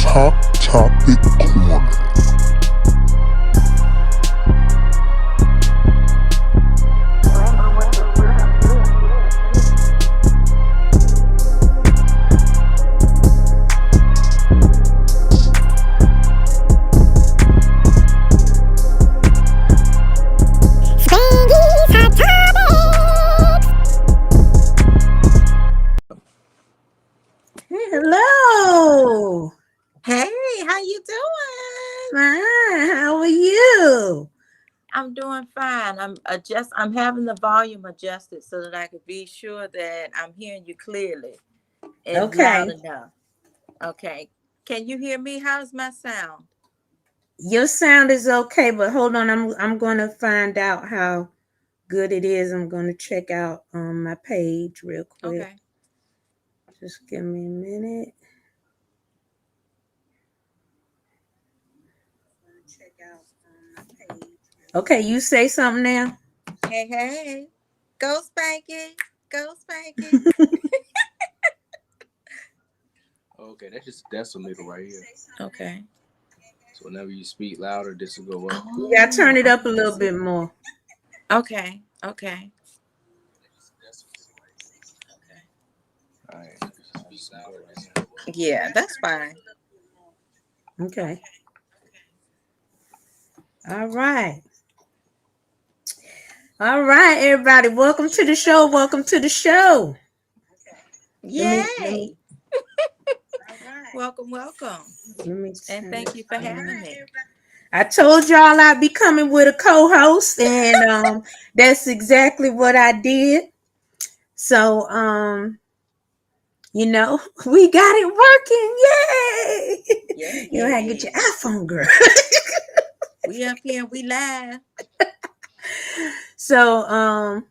Top Topic Corner. Hello. Hey, how you doing? Fine. How are you? I'm doing fine. I'm having the volume adjusted so that I could be sure that I'm hearing you clearly and loud Okay. enough. Okay. Can you hear me? How's my sound? Your sound is okay, but hold on. I'm going to find out how good it is. I'm going to check out my page real quick. Okay. Just give me a minute. Check out my page. Okay, you say something now. Hey, hey. Go Spankey. Go Spankey. Okay, that's just decimeter right here. Okay. So whenever you speak louder, this will go up. You got to turn it up a little bit more. Okay. Okay. All right. Just louder right now. Yeah, that's fine. Okay. All right. All right, everybody. Welcome to the show. Welcome to the show. Yay. Welcome, welcome. And thank you for having me. I told y'all I'd be coming with a co-host, and that's exactly what I did. So, we got it working. Yay! Yeah. You know how to get your iPhone, girl. We up here, we live. So,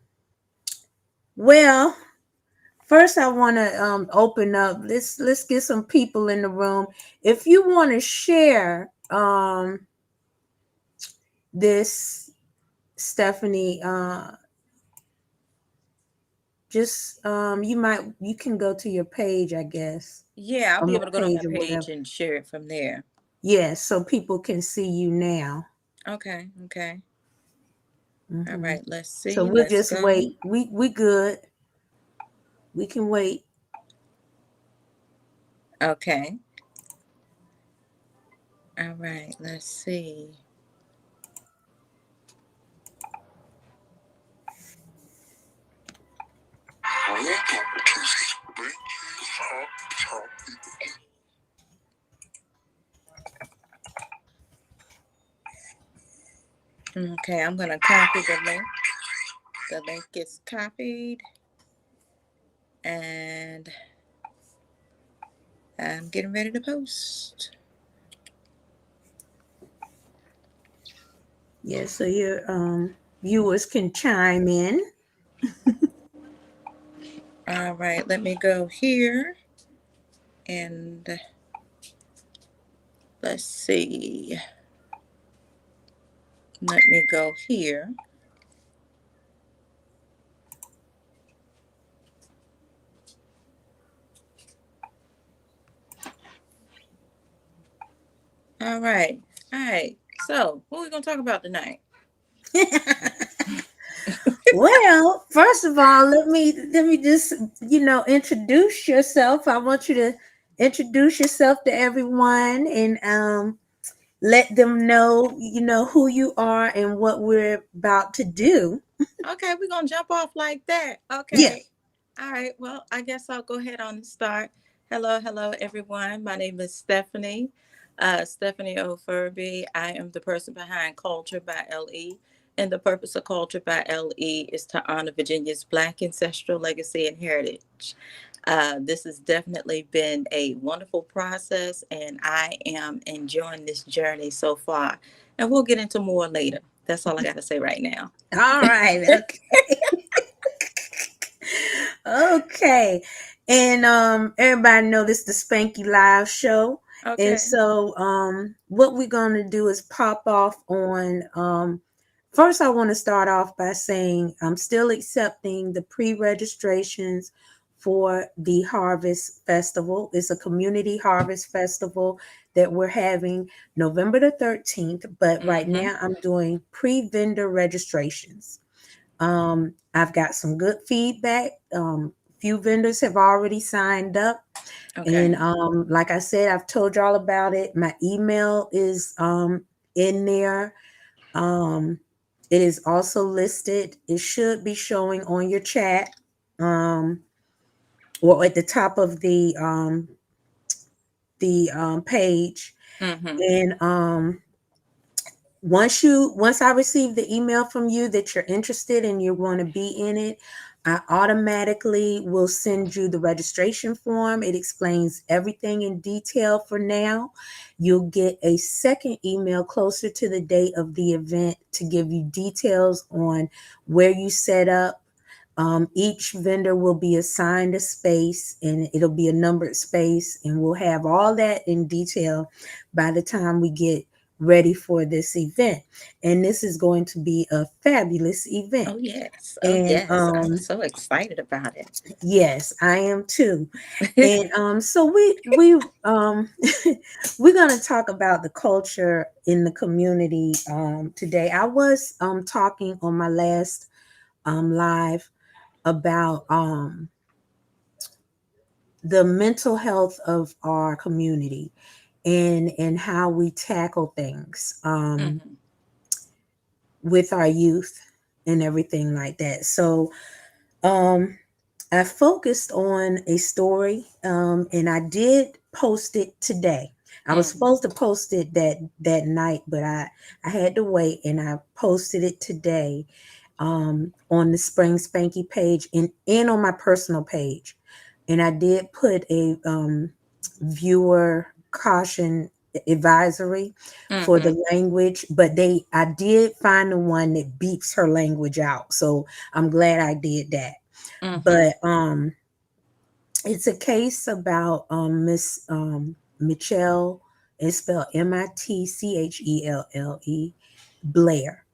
well, first I want to open up. Let's get some people in the room. If you want to share this, Stephanie, just you can go to your page, I guess. Yeah, I'll be able to go to my page and share it from there. Yes, so people can see you now. Okay. Mm-hmm. All right, let's see. So we'll just wait. We good. We can wait. Okay. All right, let's see. Okay, I'm going to copy the link. The link is copied. And I'm getting ready to post. Yeah, so your viewers can chime in. All right, let me go here. And let's see. Let me go here. All right. So, what are we going to talk about tonight? Well, first of all, let me just introduce yourself. I want you to introduce yourself to everyone and let them know who you are and what we're about to do. Okay, we're going to jump off like that. Okay. Yeah. All right. Well, I guess I'll go ahead on and start. Hello, everyone. My name is Stephanie. Stephanie O. Furby. I am the person behind Culture by LE. And the purpose of Culture by LE is to honor Virginia's Black ancestral legacy and heritage. This has definitely been a wonderful process, and I am enjoying this journey so far. And we'll get into more later. That's all I got to say right now. All right. Okay. Okay. And everybody know this is the Spankey Live show. Okay. And so what we're going to do is pop off on first I want to start off by saying I'm still accepting the pre-registrations for the Harvest Festival. It's a community harvest festival that we're having November the 13th. But right Mm-hmm. now, I'm doing pre-vendor registrations. I've got some good feedback. Few vendors have already signed up. Okay. And like I said, I've told y'all about it. My email is in there. Um, it is also listed. It should be showing on your chat, um, or at the top of the page. Mm-hmm. And once I receive the email from you that you're interested and you want to be in it, I automatically will send you the registration form. It explains everything in detail for now. You'll get a second email closer to the date of the event to give you details on where you set up. Each vendor will be assigned a space, and it'll be a numbered space, and we'll have all that in detail by the time we get ready for this event. And this is going to be a fabulous event. Oh yes. Oh And yes. I'm so excited about it. yes, I am too. And so we we're going to talk about the culture in the community today. I was talking on my last live about the mental health of our community and how we tackle things Mm-hmm. with our youth and everything like that. So um I focused on a story, and I did post it today. I was Mm-hmm. supposed to post it that night, but I had to wait, and I posted it today on the Spring Spanky page and on my personal page. And I did put a viewer caution advisory for Mm-hmm. the language, but I did find the one that beeps her language out. So I'm glad I did that. Mm-hmm. But it's a case about Miss Michelle. It's spelled Mitchelle Blair.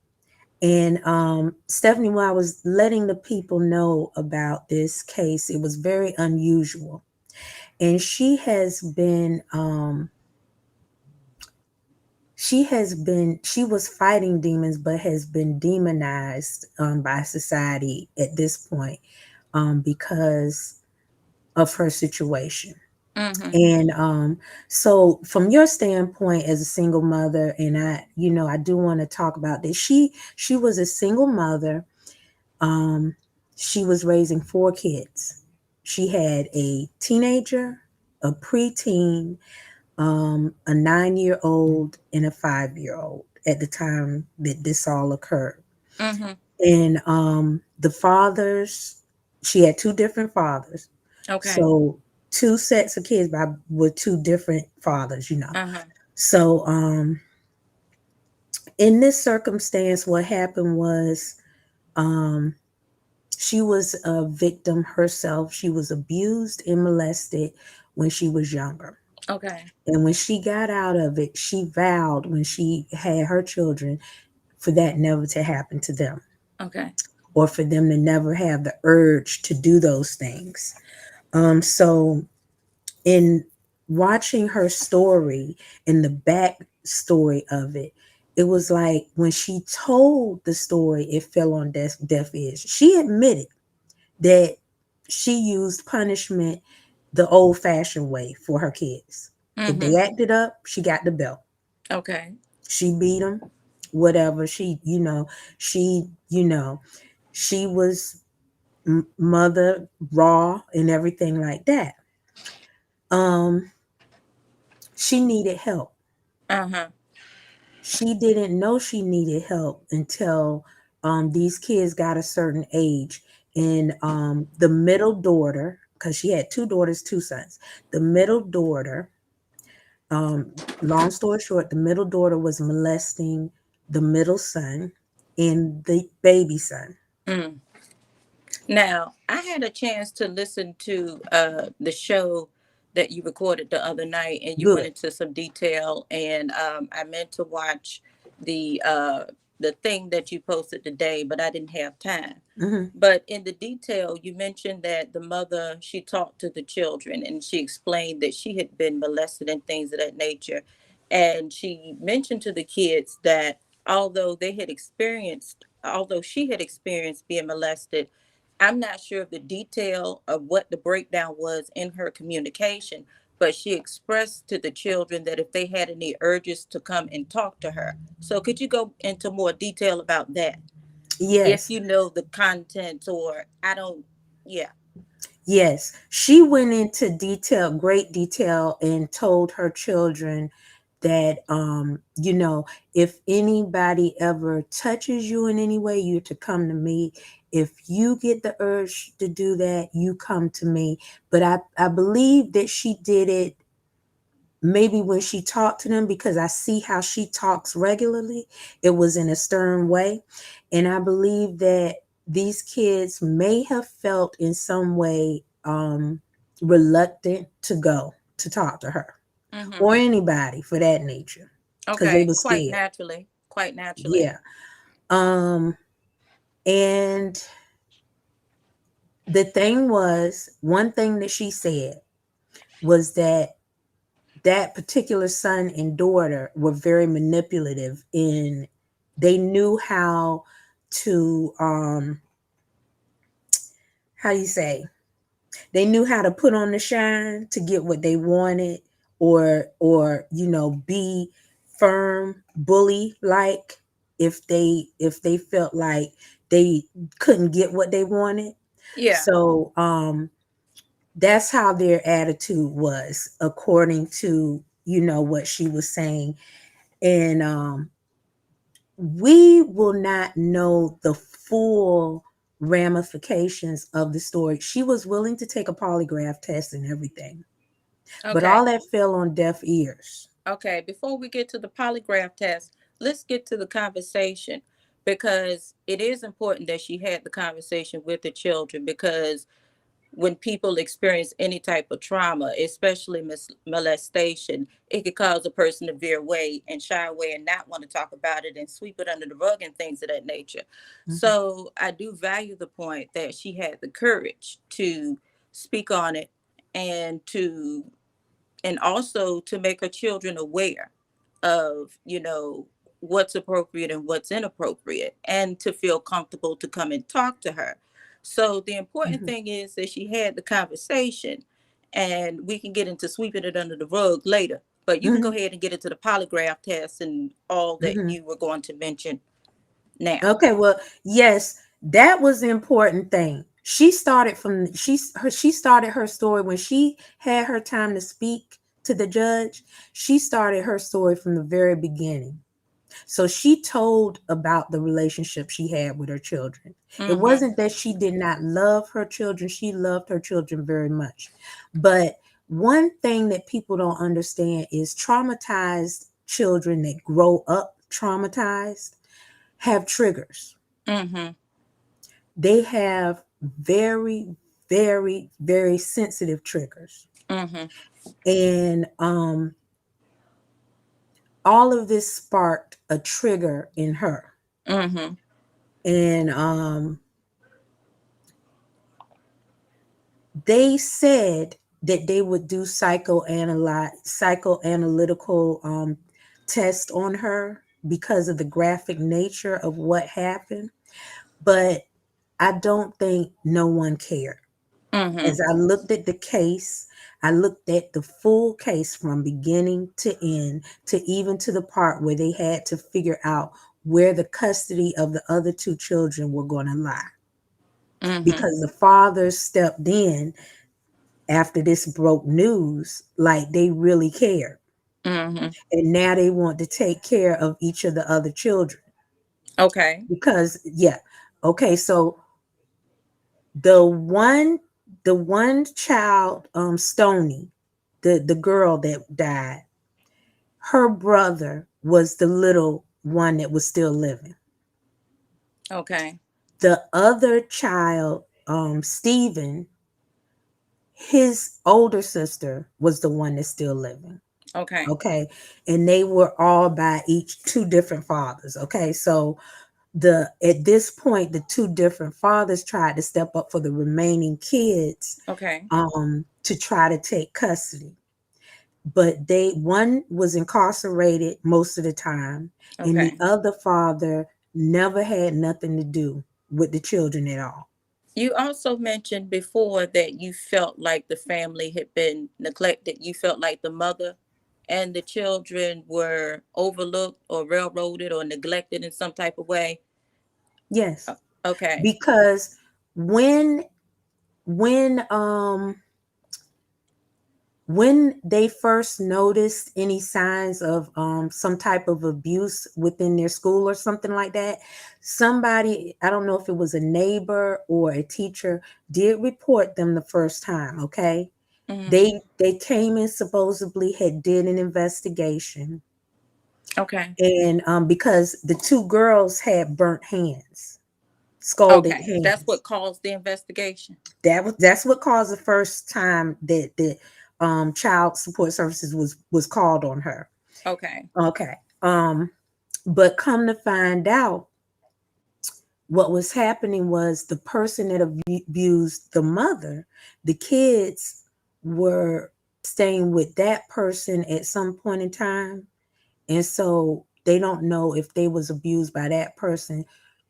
And Stephanie, when I was letting the people know about this case, it was very unusual. And she was fighting demons, but has been demonized by society at this point because of her situation. Mm-hmm. And so from your standpoint as a single mother, and I do want to talk about this. She was a single mother. um she was raising four kids. She had a teenager, a preteen, a 9-year old, and a 5-year old at the time that this all occurred. Mm-hmm. And the fathers, she had two different fathers. Okay. So two sets of kids by with two different fathers. Uh-huh. So in this circumstance, what happened was um she was a victim herself. She was abused and molested when she was younger. Okay. And when she got out of it, she vowed when she had her children for that never to happen to them, Okay. or for them to never have the urge to do those things. So in watching her story and the backstory of it, it was like when she told the story, it fell on deaf ears. She admitted that she used punishment the old fashioned way for her kids. If Mm-hmm. they acted up, she got the belt. Okay. She beat them, whatever. She was mother raw and everything like that. Um, she needed help. Uh-huh. She didn't know she needed help until these kids got a certain age. And the middle daughter, because she had two daughters, two sons, the middle daughter, long story short, the middle daughter was molesting the middle son and the baby son. Mm. Now, I had a chance to listen to the show that you recorded the other night, and you went Good. into some detail. And I meant to watch the the thing that you posted today, but I didn't have time. Mm-hmm. But in the detail, you mentioned that the mother, she talked to the children and she explained that she had been molested and things of that nature. And she mentioned to the kids that although she had experienced being molested, I'm not sure of the detail of what the breakdown was in her communication, but she expressed to the children that if they had any urges to come and talk to her. So could you go into more detail about that? If Yes. you know the content, or I don't, yeah. Yes, she went into detail, great detail, and told her children that, if anybody ever touches you in any way, you're to come to me. If you get the urge to do that, you come to me. But I believe that she did it maybe when she talked to them, because I see how she talks regularly. It was in a stern way. And I believe that these kids may have felt in some way reluctant to go to talk to her Mm-hmm. or anybody for that nature, because they Okay, were quite scared. naturally, quite naturally. Yeah. Um, and the thing was, one thing that she said was that particular son and daughter were very manipulative, and they knew how to how you say, they knew how to put on the shine to get what they wanted, or be firm bully like, if they felt like they couldn't get what they wanted. Yeah. So that's how their attitude was, according to what she was saying. And we will not know the full ramifications of the story. She was willing to take a polygraph test and everything, but Okay. all that fell on deaf ears. Okay. Before we get to the polygraph test, let's get to the conversation, because it is important that she had the conversation with the children, because when people experience any type of trauma, especially molestation, it could cause a person to veer away and shy away and not want to talk about it and sweep it under the rug and things of that nature. Mhm, So I do value the point that she had the courage to speak on it, and also to make her children aware of, what's appropriate and what's inappropriate, and to feel comfortable to come and talk to her. So the important mhm, thing is that she had the conversation, and we can get into sweeping it under the rug later, but you can go mhm, ahead and get into the polygraph test and all that mhm. you were going to mention now. Okay, well, yes, that was the important thing. She started her story when she had her time to speak to the judge. She started her story from the very beginning. So she told about the relationship she had with her children. It Mm-hmm. wasn't that she did not love her children. She loved her children very much. But one thing that people don't understand is traumatized children that grow up traumatized have triggers. Mm-hmm. They have very, very, very sensitive triggers. Mm-hmm. And all of this sparked a trigger in her. Mm-hmm. And they said that they would do psychoanalytical test on her because of the graphic nature of what happened. But I don't think no one cared. Mm-hmm. As I looked at the case, I looked at the full case from beginning to end, to even to the part where they had to figure out where the custody of the other two children were going to lie, Mm-hmm. because the fathers stepped in after this broke news, like they really cared. Mm-hmm. And now they want to take care of each of the other children. Okay. Because, yeah, okay, so the one child, Stony, the girl that died, her brother was the little one that was still living. Okay. The other child, Stephen, his older sister was the one that's still living. Okay. Okay. And they were all by each two different fathers. Okay. So at this point, the two different fathers tried to step up for the remaining kids Okay. to try to take custody. But one was incarcerated most of the time, and the Okay. other father never had nothing to do with the children at all. You also mentioned before that you felt like the family had been neglected. You felt like the mother and the children were overlooked or railroaded or neglected in some type of way. Yes, Okay. because when when when they first noticed any signs of some type of abuse within their school or something like that, somebody, I don't know if it was a neighbor or a teacher, did report them the first time. Okay. Hmm. They came and supposedly had did an investigation, Okay. and because the two girls had burnt hands, scalded Okay. That's hands. what caused the investigation. That's what caused the first time that child support services was called on her. Okay. Okay. But come to find out, what was happening was the person that abused the mother, the kids were staying with that person at some point in time, and so they don't know if they was abused by that person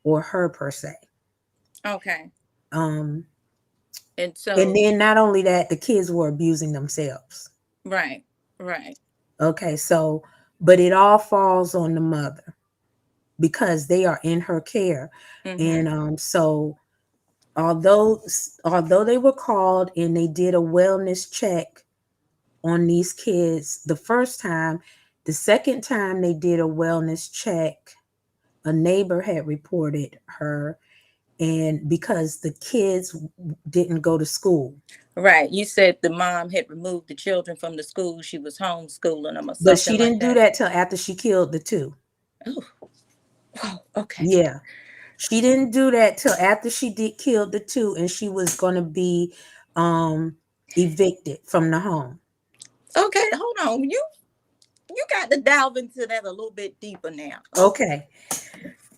or her per se. Okay. Um, And and so, then not only that, the kids were abusing themselves. right. Right. Okay, so but it all falls on the mother because they are in her care, Hmm. and so although although they were called and they did a wellness check on these kids the first time, the second time they did a wellness check, a neighbor had reported her, and because the kids didn't go to school. Right. You said the mom had removed the children from the school. She was homeschooling them or But something she like didn't do that. that till after she killed the two. Oh, wow. Okay. Yeah. She didn't do that till after she did kill the two, and she was going to be evicted from the home. Okay. Hold on. You got to delve into that a little bit deeper now. Okay.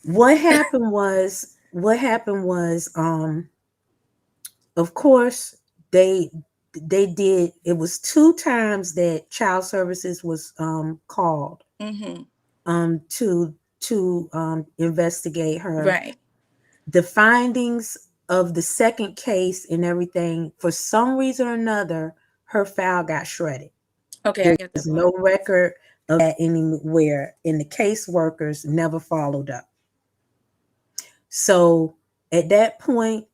What happened was of course they they did, it was two times that child services was called Mm-hmm. to investigate her. Right. The findings of the second case and everything, for some reason or another, her file got shredded. Okay. I There's get that part. no record of that anywhere, and the caseworkers never followed up. So at that point,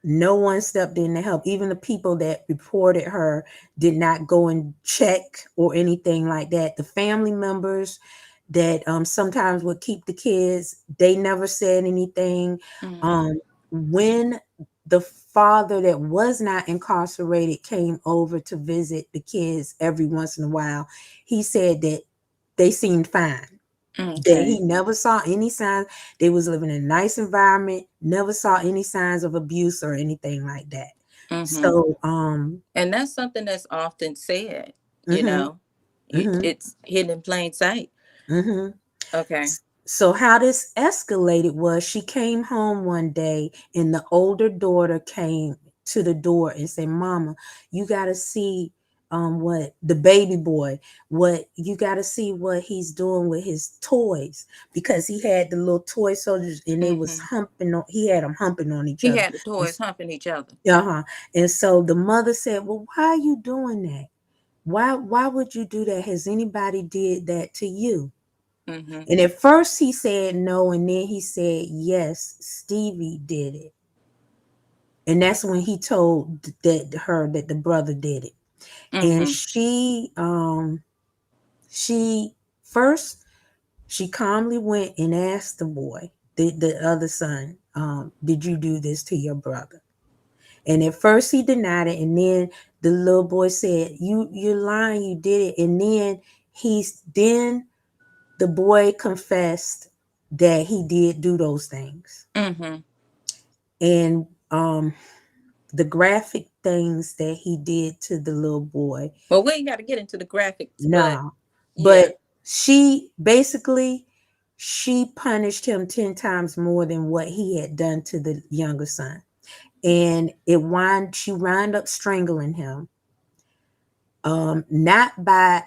no one stepped in to help. Even the people that reported her did not go and check or anything like that. The family members that sometimes would keep the kids, they never said anything. Mm-hmm. When the father that was not incarcerated came over to visit the kids every once in a while, he said that they seemed fine, that he Okay. never saw any signs. They was living in a nice environment, never saw any signs of abuse or anything like that. Mm-hmm. So And that's something that's often said. You mhm, know, mhm, it's hidden in plain sight. mhm. Okay. So how this escalated was, she came home one day and the older daughter came to the door and said, Mama, you gotta see what the baby boy, what you gotta see what he's doing with his toys, because he had the little toy soldiers and they was Mm-hmm. humping on, he had them humping on each He other. had the toys humping each other. Uh-huh. And so the mother said, well, why are you doing that? Why would you do that? Has anybody did that to you? Mm-hmm. And at first he said no, and then he said yes, Stevie did it. And that's when he told that the brother did it. And Mm-hmm. she first, she calmly went and asked the boy, the other son, did you do this to your brother? And at first he denied it, and then the little boy said, you're lying, you did it. And then the boy confessed that he did do those things. Mm-hmm. And the graphic things that he did to the little boy. Well, we ain't got to get into the graphics, but No, yeah. but she basically she punished him 10 times more than what he had done to the younger son. And she wound up strangling him. Not by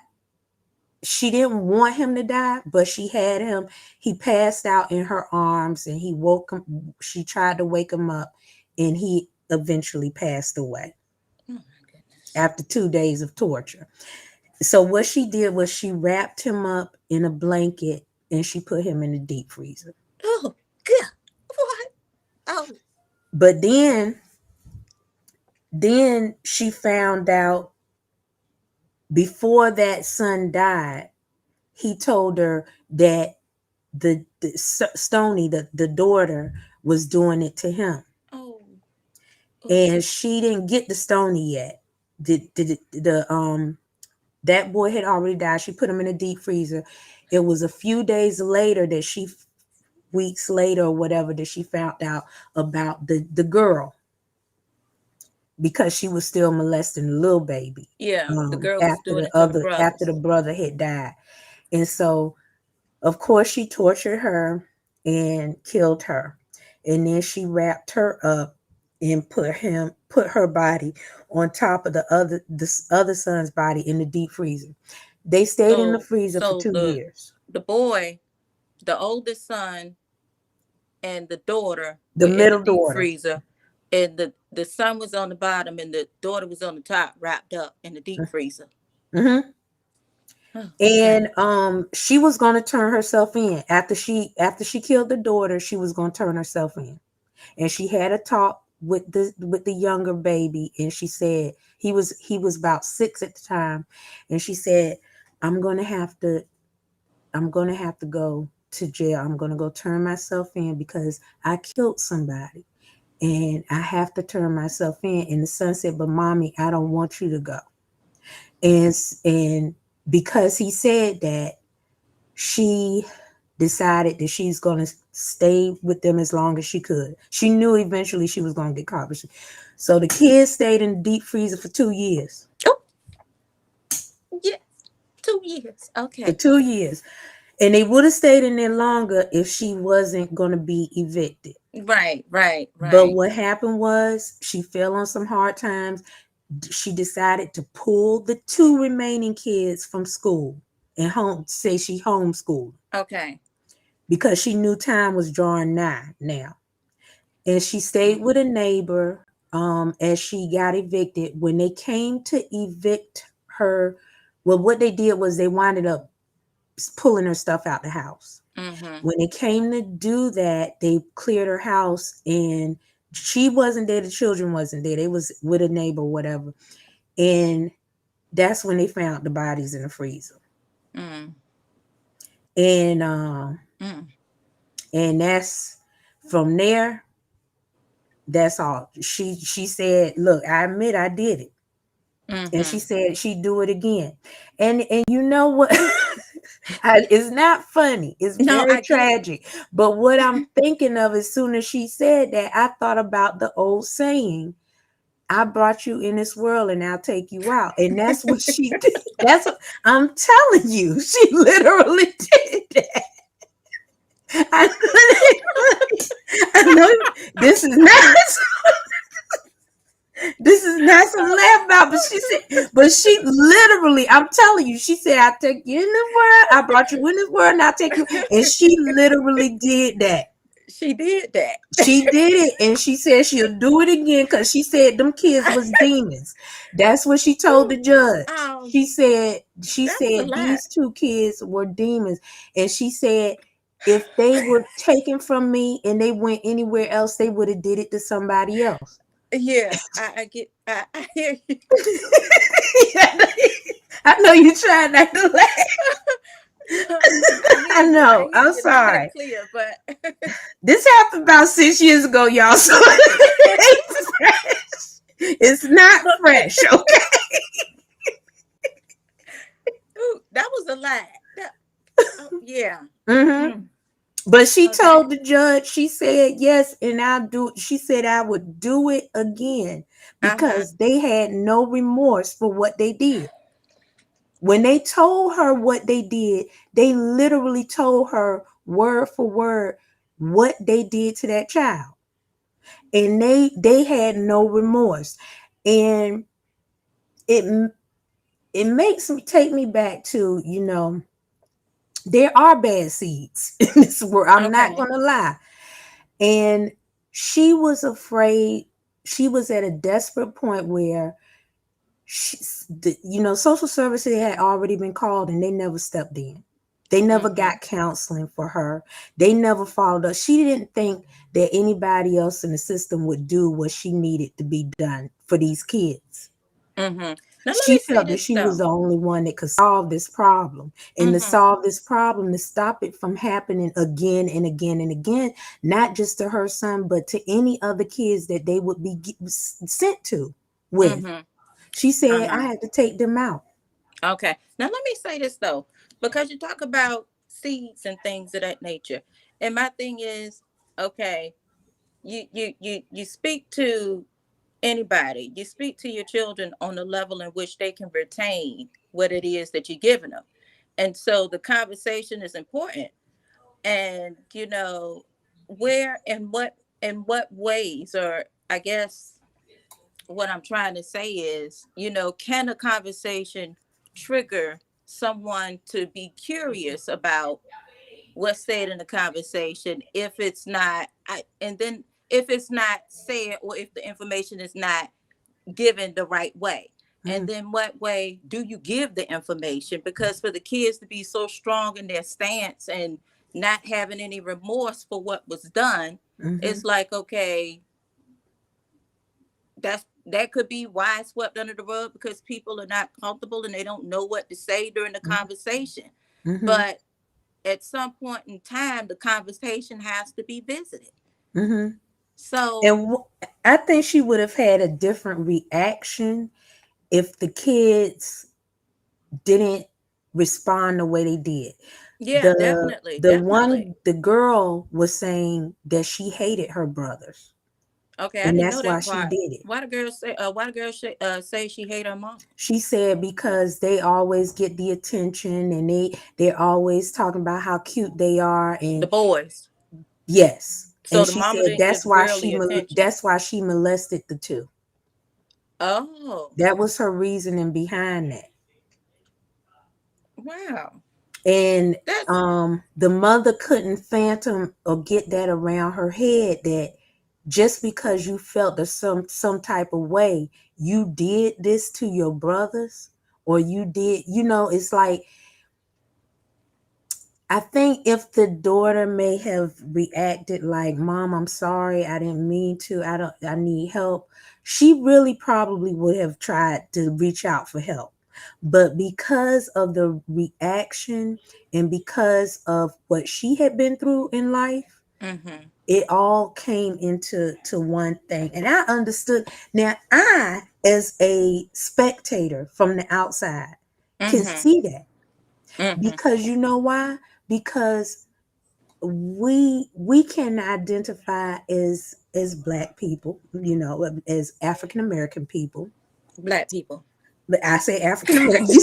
she didn't want him to die, but she had him. He passed out in her arms and he woke him. She tried to wake him up and he eventually passed away Oh my goodness. after 2 days of torture. So what she did was she wrapped him up in a blanket and she put him in the deep freezer. Oh God! What? Oh. But then she found out before that son died, he told her that the Stony, the daughter, was doing it to him. Oh. And she didn't get the Stony yet. That boy had already died. She put him in a deep freezer. It was a few days later weeks later or whatever, that she found out about the girl, because she was still molesting the little baby. Yeah, the girl was doing it to the brothers. After the brother had died. And so, of course, she tortured her and killed her. And then she wrapped her up and put her body on top of the other son's body in the deep freezer. They stayed in the freezer for 2 years. The boy, the oldest son, and the daughter, the middle in the deep daughter, freezer, and the son was on the bottom and the daughter was on the top, wrapped up in the deep freezer. Mm-hmm. Oh, and she was going to turn herself in after she killed the daughter. She was going to turn herself in, and she had a talk with the younger baby, and she said he was about 6 at the time, and she said, I'm going to have to go to jail. I'm going to go turn myself in because I killed somebody and I have to turn myself in. And the son said, but mommy, I don't want you to go. And because he said that, she decided that she's going to stay with them as long as she could. She knew eventually she was going to get caught. So the kids stayed in the deep freezer for 2 years. Oh, yeah, 2 years. Okay. For 2 years. And they would have stayed in there longer if she wasn't going to be evicted. Right. But what happened was she fell on some hard times. She decided to pull the 2 remaining kids from school and she homeschooled. Okay. Because she knew time was drawing nigh now. And she stayed with a neighbor as she got evicted. When they came to evict her, well, what they did was they winded up pulling her stuff out the house. Mm-hmm. When they came to do that, they cleared her house and she wasn't there. The children wasn't there. They was with a neighbor, whatever. And that's when they found the bodies in the freezer. Mm. And that's from there. That's all. She said, look, I admit I did it. Mm-hmm. And she said she'd do it again. And you know what? It's not funny. It's very tragic. But what I'm thinking of, as soon as she said that, I thought about the old saying, I brought you in this world and I'll take you out. And that's what she did. That's what I'm telling you. She literally did that. I know this is not some laugh about, but she literally, I'm telling you, she said, I'll take you in the world. I brought you in this world and I'll take you. And she literally did that. She did that. She did it. And she said she'll do it again because she said them kids was demons. That's what she told the judge. She said these 2 kids were demons. And she said, if they were taken from me and they went anywhere else, they would have did it to somebody else. Yeah, I hear you. I know you're trying not to laugh. I know. I'm sorry. Clear, but this happened about 6 years ago, y'all. So it's not fresh, okay? Ooh, that was a lie. Yeah. Mm-hmm. But she Okay. told the judge, she said yes, and she said I would do it again Uh-huh. because they had no remorse for what they did. When they told her what they did, they literally told her word for word what they did to that child. And they had no remorse. And it it makes me take me back to, there are bad seeds in this world. I'm not Okay. gonna lie. And she was afraid. She was at a desperate point where social services had already been called and they never stepped in. They never Mm-hmm. got counseling for her. They never followed up. She didn't think that anybody else in the system would do what she needed to be done for these kids. Mm-hmm. Now let She me say felt that this she was though. the only one that could solve this problem. And to Mm-hmm. solve this problem, to stop it from happening again and again and again, not just to her son, but to any other kids that they would be sent to with. Mm-hmm. She said, I Uh-huh. had to take them out. Okay. Now let me say this though, because you talk about seeds and things of that nature. And my thing is, okay, you speak to anybody, you speak to your children on the level in which they can retain what it is that you're giving them. And so the conversation is important. And where and what in what ways, or I guess what I'm trying to say is, can a conversation trigger someone to be curious about what's said in the conversation if it's not and then if it's not said, or if the information is not given the right way. And Mm-hmm, then what way do you give the information? Because for the kids to be so strong in their stance and not having any remorse for what was done, mm-hmm, it's like, okay, that could be why it's swept under the rug, because people are not comfortable and they don't know what to say during the conversation. mm-hmm, But at some point in time, the conversation has to be visited. mm-hmm. So And I think she would have had a different reaction if the kids didn't respond the way they did. yeah, definitely, definitely. The girl was saying that she hated her brothers, Okay, I and didn't know that's why that she part. did it. Why the girl say? Why the girl say she hate her mom? She said because they always get the attention and they're always talking about how cute they are, The and boys. yes, So and the she mama said didn't give the girl the attention. that's why she molested the two. Oh, That was her reasoning behind that. wow. And That's the mother couldn't phantom or get that around her head that just because you felt some type of way, you did this to your brothers, or you did, it's like, I think if the daughter may have reacted like, Mom, I'm sorry, I didn't mean to, I need help, she really probably would have tried to reach out for help. But because of the reaction and because of what she had been through in life, mm-hmm. it all came into one thing. And I understood. Now, I, as a spectator from the outside, can Mm-hmm. see that. Mm-hmm. Because you know why? Because we can identify as Black people, as African American people. Black people. But I say African American.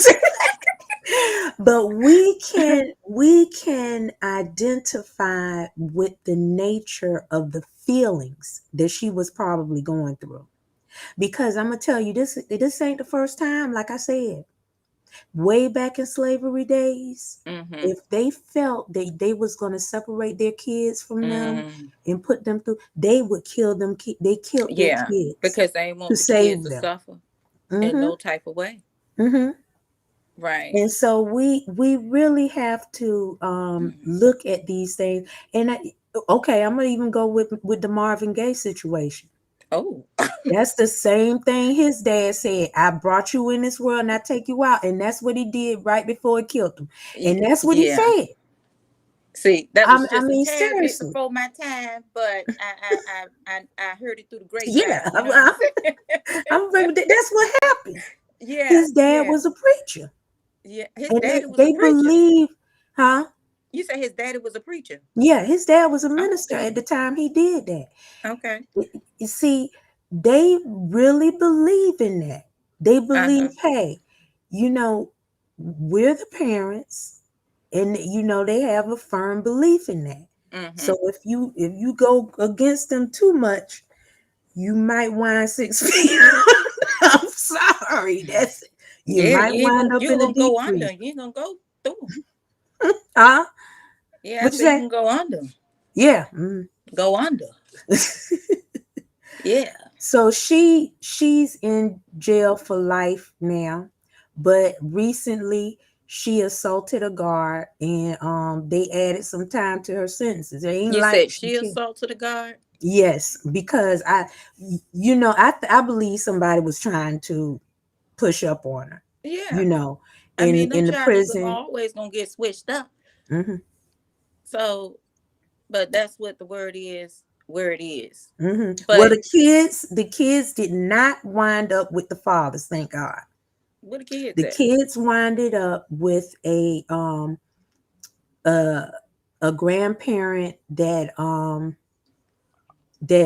But we can identify with the nature of the feelings that she was probably going through. Because I'm gonna tell you, this ain't the first time. Like I said, way back in slavery days, Mm-hmm. if they felt that they was gonna separate their kids from them Mm. and put them through, they would kill them. They killed their Yeah, kids because they ain't to want the kids save to them. suffer in Mm-hmm. no type of way. Mm-hmm. Right. And so we really have to Mm. look at these things. And okay, I'm gonna even go with the Marvin Gaye situation. Oh. That's the same thing his dad said. I brought you in this world and I take you out. And that's what he did right before he killed him. And that's what he Yeah. said. See, that was I just a mean, tad bit seriously. before my time, but I heard it through the Yeah, grapevine. You know what I'm saying? that's what happened. Yeah, His dad yeah, was a preacher. yeah. His And daddy was a they preacher. believe, huh? You say his daddy was a preacher. Yeah, his dad was a Oh, minister okay. at the time he did that. Okay. You see, they really believe in that. They believe, Uh-huh. hey, you know, we're the parents, and you know they have a firm belief in that. Mm-hmm. So if you go against them too much, you might wind 6 feet. I'm sorry, that's you Yeah, might wind up you ain't in a gonna deep go under. freeze. You ain't gonna go through. Huh? Yeah, I What you said you say? can go under. Yeah. Go under. Yeah. So she's in jail for life now, but recently she assaulted a guard, and they added some time to her sentences. They ain't You like said she she killed. assaulted a guard? Yes, because I believe somebody was trying to push up on her, Yeah. you know, I in mean, them in the charges are prison. always gonna get switched up. Hmm. So, but that's what the word is, where it is. Hmm. Well, But the kids did not wind up with the fathers, thank God. what the kids The at? kids winded up with a a grandparent that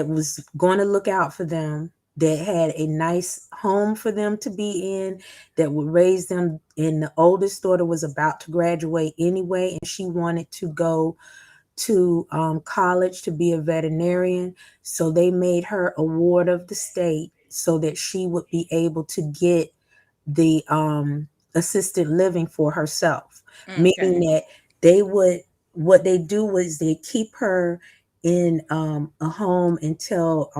was going to look out for them, that had a nice home for them to be in, that would raise them. And the oldest daughter was about to graduate anyway, and she wanted to go to college to be a veterinarian. So they made her a ward of the state so that she would be able to get the assisted living for herself, meaning Okay. that they would, what they do was they keep her in a home until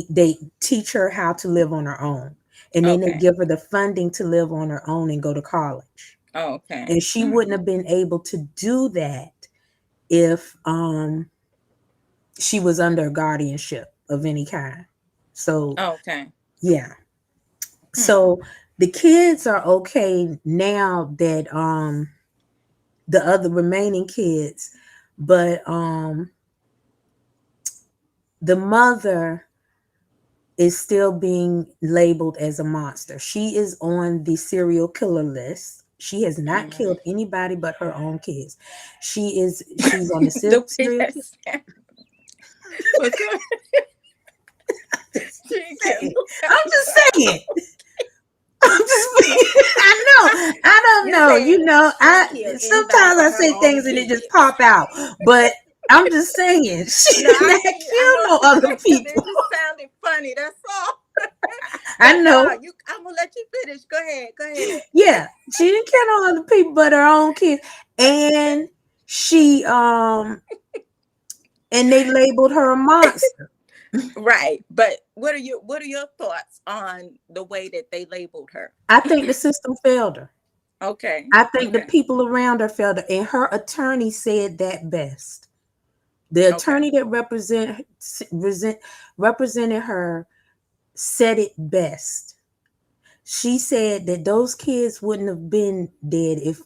they teach her how to live on her own, and then they Okay. give her the funding to live on her own and go to college. Okay. And she wouldn't have been able to do that if she was under guardianship of any kind. So Okay. yeah. Hmm. So the kids are okay now that the other remaining kids, but the mother is still being labeled as a monster. She is on the serial killer list. She has not Mm. killed anybody but her own kids. She's on the The way serial that killer. sound- But go- she ain't killed I'm nobody just but her saying. own. I'm just I know. I don't You know. said You know, she ain't killed anybody sometimes I but her say own things and it just kids. pop out. But I'm just saying she No, did I not hear you. I kill know no what you're other saying. It people. just sounded funny. That's all. I But no, know. I'm gonna let you finish. Go ahead. Go ahead. Yeah. She didn't kill no other people but her own kids. And she and they labeled her a monster. Right. But what are your thoughts on the way that they labeled her? I think the system failed her. Okay. I think the Okay. people around her failed her. And her attorney said that best. The Okay. attorney that represented her said it best. She said that those kids wouldn't have been dead if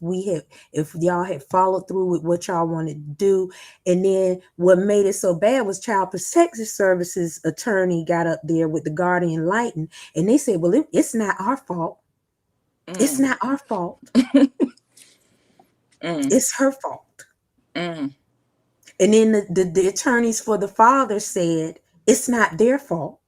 y'all had followed through with what y'all wanted to do. And then what made it so bad was Child Protective Services attorney got up there with the guardian lighting, and they said, well, it's not our fault. It's Mm. not our fault. Mm. It's her fault. Mm. And then the attorneys for the father said it's not their fault.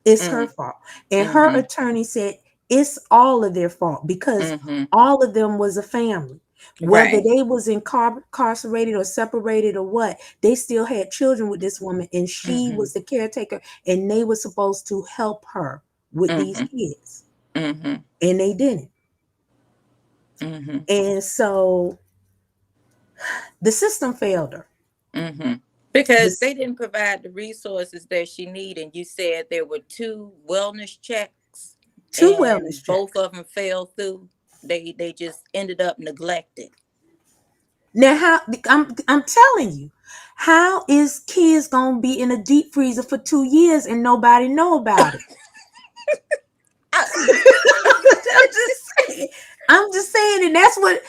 It's her Mm. fault. And her Mm-hmm. attorney said it's all of their fault because Mm-hmm. all of them was a family. Whether Right. they was incarcerated or separated or what, they still had children with this woman, and she Mm-hmm. was the caretaker, and they were supposed to help her with these Mm-hmm. kids, Mm-hmm. and they didn't. Mm-hmm. And so the system failed her. Mm-hmm. Because This they didn't provide the resources that she needed. And you said there were 2 wellness checks two wellness and both checks. of them fell through. They just ended up neglected. Now, how I'm telling you, how is kids gonna be in a deep freezer for 2 years and nobody know about it? I, I'm just saying. I'm just saying, and that's what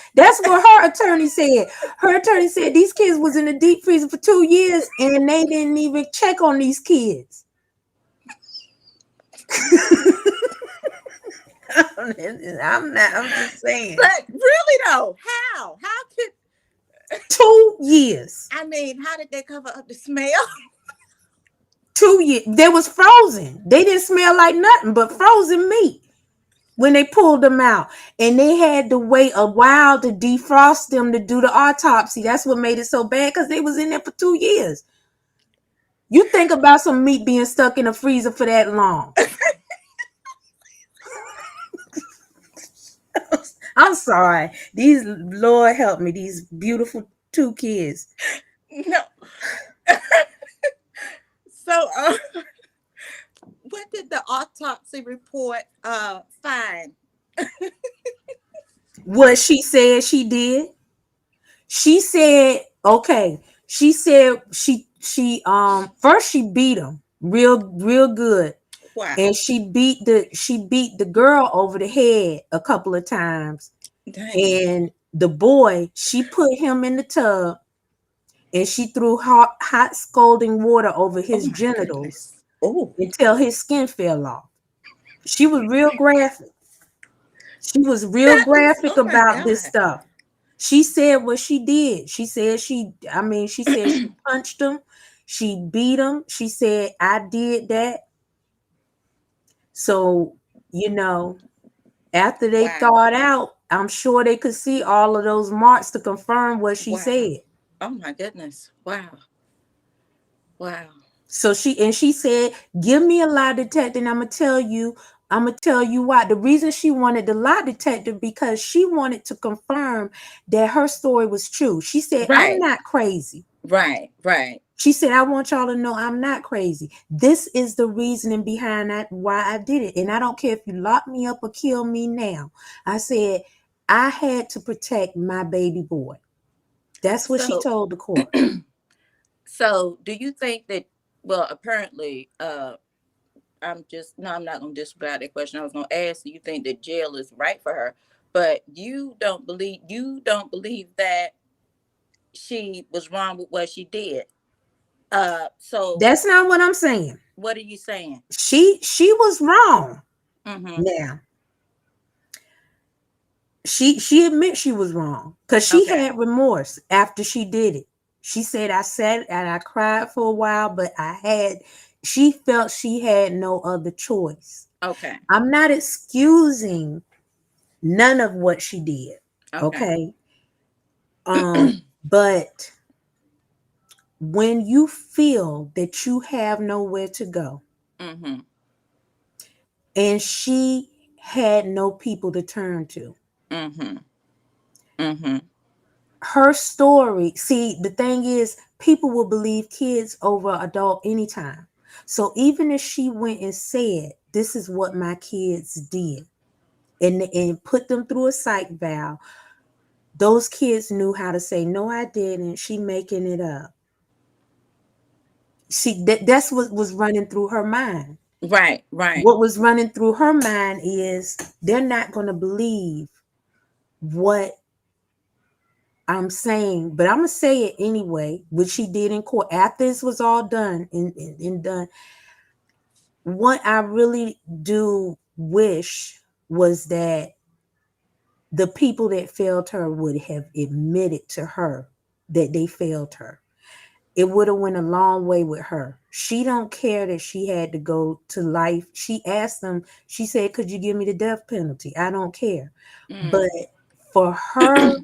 her attorney said. Her attorney said these kids was in a deep freezer for 2 years and they didn't even check on these kids. I'm not. I'm just saying. But really though, how? How could 2 years. I mean? How did they cover up the smell? 2 years. They was frozen. They didn't smell like nothing but frozen meat when they pulled them out. And they had to wait a while to defrost them to do the autopsy. That's what made it so bad, because they was in there for 2 years. You think about some meat being stuck in a freezer for that long. I'm sorry. These, Lord help me, these beautiful 2 kids. No. So, what did the autopsy report find? What she said she did. She said, okay. She said she first she beat him real good. Wow. And she beat the girl over the head a couple of times. Dang. And the boy, she put him in the tub and she threw hot scalding water over his genitals until his skin fell off. She was real graphic. She was real graphic about this stuff. She said what she did. She said she punched him. She beat him. She said, I did that. So, after they thawed out, I'm sure they could see all of those marks to confirm what she said. Oh my goodness. Wow. So she said, give me a lie detector and I'm gonna tell you why. The reason she wanted the lie detector, because she wanted to confirm that her story was true. She said, I'm not crazy. Right. She said, I want y'all to know I'm not crazy. This is the reasoning behind why I did it. And I don't care if you lock me up or kill me now. I said, I had to protect my baby boy. That's what she told the court. So do you think that, well, apparently, I'm not going to disregard that question. I was going to ask, do you think that jail is right for her? But you don't believe that she was wrong with what she did. So that's not what I'm saying. What are you saying? She was wrong. Mm-hmm. Now, she admits she was wrong, because she had remorse after she did it. She said, I sat and I cried for a while, but she felt she had no other choice. Okay. I'm not excusing none of what she did. Okay. But when you feel that you have nowhere to go, and she had no people to turn to, her story, see, the thing is, people will believe kids over adult anytime. So even if she went and said, this is what my kids did, and put them through a psych valve, those kids knew how to say, no, I didn't. She making it up. See, that's what was running through her mind. Right. What was running through her mind is, they're not going to believe what I'm saying, but I'm going to say it anyway, which she did in court. After this was all done and done, what I really do wish was that the people that failed her would have admitted to her that they failed her. It would have went a long way with her. She don't care that she had to go to life. She asked them, she said, could you give me the death penalty? I don't care. But for her,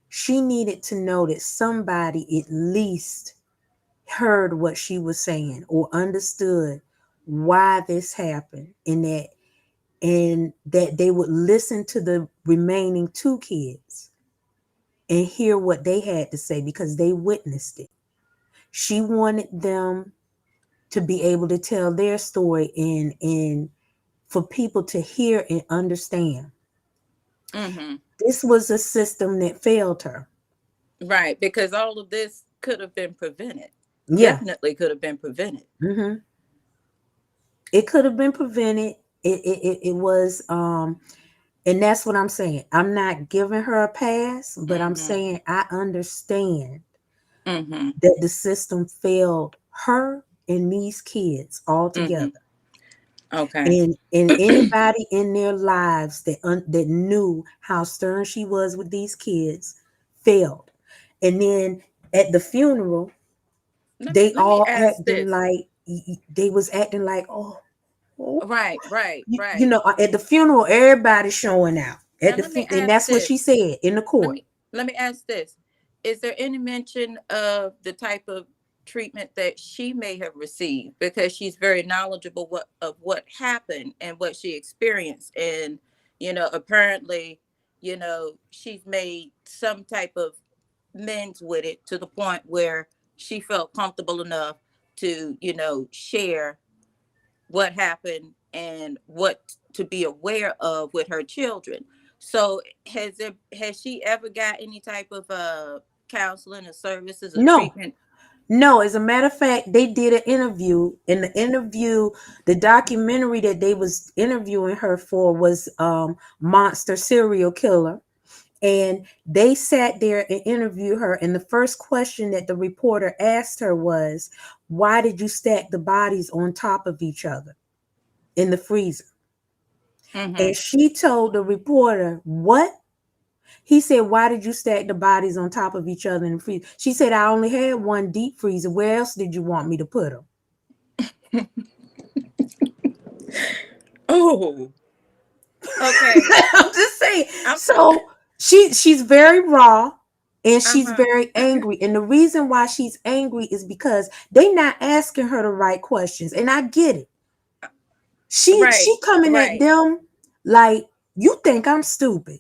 she needed to know that somebody at least heard what she was saying or understood why this happened, and that they would listen to the remaining 2 kids and hear what they had to say, because they witnessed it. She wanted them to be able to tell their story and for people to hear and understand. This was a system that failed her. Right, because all of this could have been prevented. Yeah. Definitely could have been prevented. It could have been prevented. It was, and that's what I'm saying. I'm not giving her a pass, but I'm saying I understand that the system failed her and these kids all together. Okay. And anybody in their lives that knew how stern she was with these kids failed. And then at the funeral, they Let me all ask acting this. like they was acting like, oh, Right, right, you right. know, at the funeral, everybody's showing out Now let me and ask that's what she this. said in the let court. me let me ask this. Is there any mention of the type of treatment that she may have received, because she's very knowledgeable of what happened and what she experienced, and apparently, she's made some type of amends with it to the point where she felt comfortable enough to share what happened and what to be aware of with her children. So has she ever got any type of counseling or services or No, treatment? no, as a matter of fact, they did an interview. In the interview, the documentary that they was interviewing her for was Monster Serial Killer. And they sat there and interviewed her. And the first question that the reporter asked her was, why did you stack the bodies on top of each other in the freezer? Mm-hmm. And she told the reporter, what? He said, why did you stack the bodies on top of each other in the freezer? She said, I only had one deep freezer. Where else did you want me to put them? Oh, okay. I'm just saying. I'm So she's very raw and she's uh-huh. very angry. And the reason why she's angry is because they not asking her the right questions. And I get it. She Right, coming at right. them like, you think I'm stupid.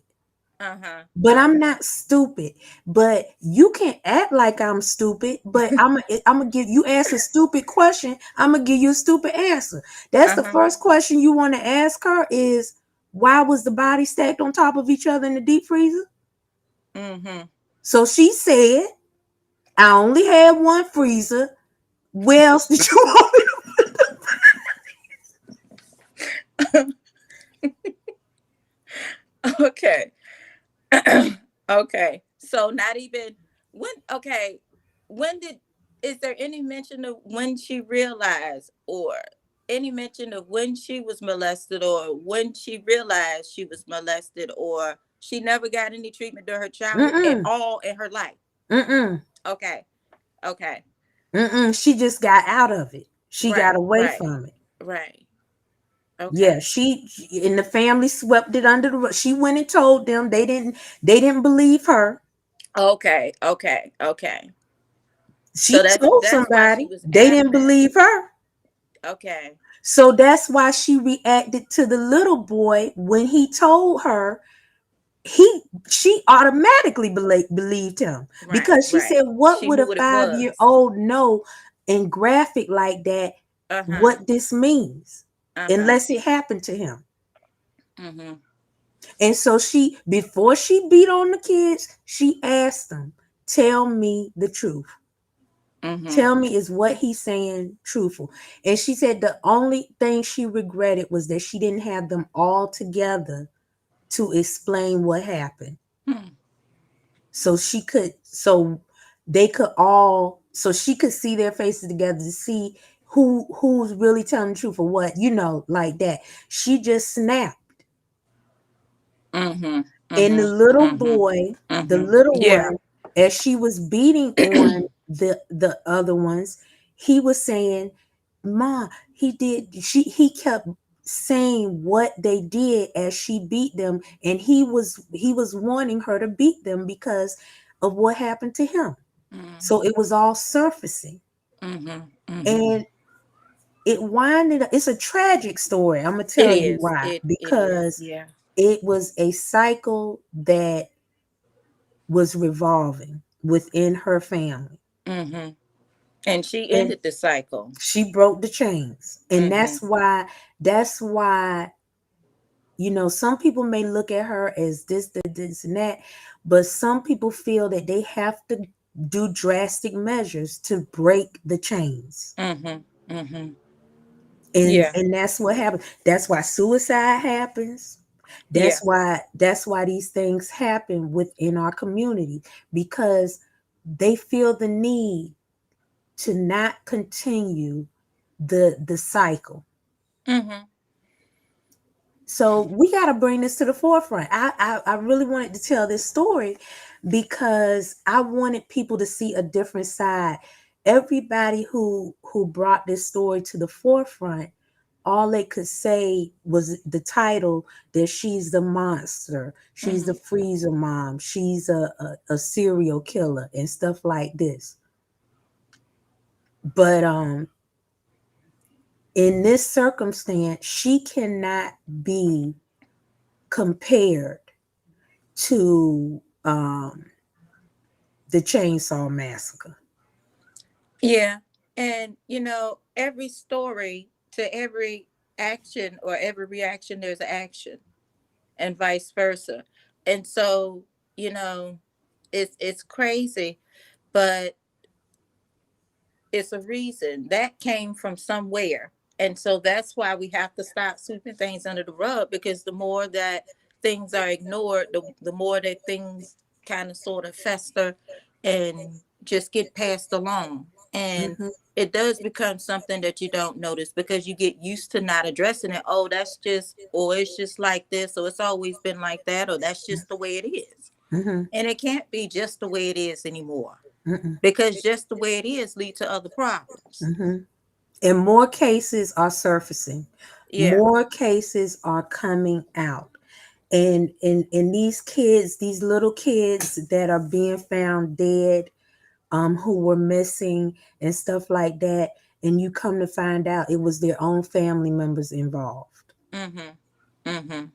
Uh-huh. But I'm Uh-huh. not stupid. But you can't act like I'm stupid. But I'm gonna give you ask a stupid question. I'm gonna give you a stupid answer. That's the Uh-huh. first question you want to ask her is, why was the body stacked on top of each other in the deep freezer? Mm-hmm. So she said, I only had one freezer. Where else did you want me Okay. Okay. So not even when okay, when did is there any mention of when she realized, or any mention of when she was molested, or when she realized she was molested, or she never got any treatment during her childhood at Mm-mm. all in her life? Mm-mm. Okay. Okay. Mm-mm. She just got out of it. She got Right. away Right. from it. Right. Yeah, Okay. she and the family swept it under the rug. She went and told them they didn't believe her. Okay. Okay. Okay. So She told that's why she somebody was they didn't adamant. believe her. Okay. So that's why she reacted to the little boy when he told her. She automatically believed him Right. because she Right. said, what She would knew a what it 5 year was. old know in graphic like that, Uh-huh. what this means Uh-huh. unless it happened to him? Mm-hmm. And so she, before she beat on the kids, she asked them, tell me the truth. Mm-hmm. Tell me, is what he's saying truthful? And she said the only thing she regretted was that she didn't have them all together to explain what happened. Hmm. So she could see their faces together to see who's really telling the truth or what, like that. She just snapped. Mm-hmm. And the Mm-hmm. little Mm-hmm. boy, the Mm-hmm. little Yeah. one, as she was beating on the other ones, he was saying, Ma, he kept saying what they did as she beat them, and he was wanting her to beat them because of what happened to him. So it was all surfacing. Mm-hmm. Mm-hmm. And it winded up, it's a tragic story. I'm gonna It tell you is. why. It is. Because Yeah. it was a cycle that was revolving within her family. Mm-hmm. And she And ended the cycle. she broke the chains. And Mm-hmm. that's why, some people may look at her as this, and that, but some people feel that they have to do drastic measures to break the chains. Mm-hmm. Mm-hmm. and Yeah. and that's what happens. That's why suicide happens. that's Yeah. why that's why these things happen within our community, because they feel the need to not continue the cycle. Mm-hmm. So we got to bring this to the forefront. I really wanted to tell this story because I wanted people to see a different side. Everybody who brought this story to the forefront, all they could say was the title, that she's the monster, she's the freezer mom, she's a serial killer and stuff like this. But in this circumstance, she cannot be compared to the Chainsaw Massacre. Yeah. And, every story, to every action or every reaction, there's an action, and vice versa. And so, it's crazy, but it's a reason that came from somewhere. And so that's why we have to stop sweeping things under the rug, because the more that things are ignored, the more that things kind of sort of fester and just get passed along. And Mm-hmm. it does become something that you don't notice because you get used to not addressing it. Oh, that's just, or it's just like this, or it's always been like that, or that's just the way it is. Mm-hmm. And it can't be just the way it is anymore, Mm-hmm. because just the way it is lead to other problems. Mm-hmm. And more cases are surfacing. Yeah. More cases are coming out. And these kids, these little kids that are being found dead, who were missing and stuff like that, and you come to find out it was their own family members involved. Mm-hmm. Mm-hmm. And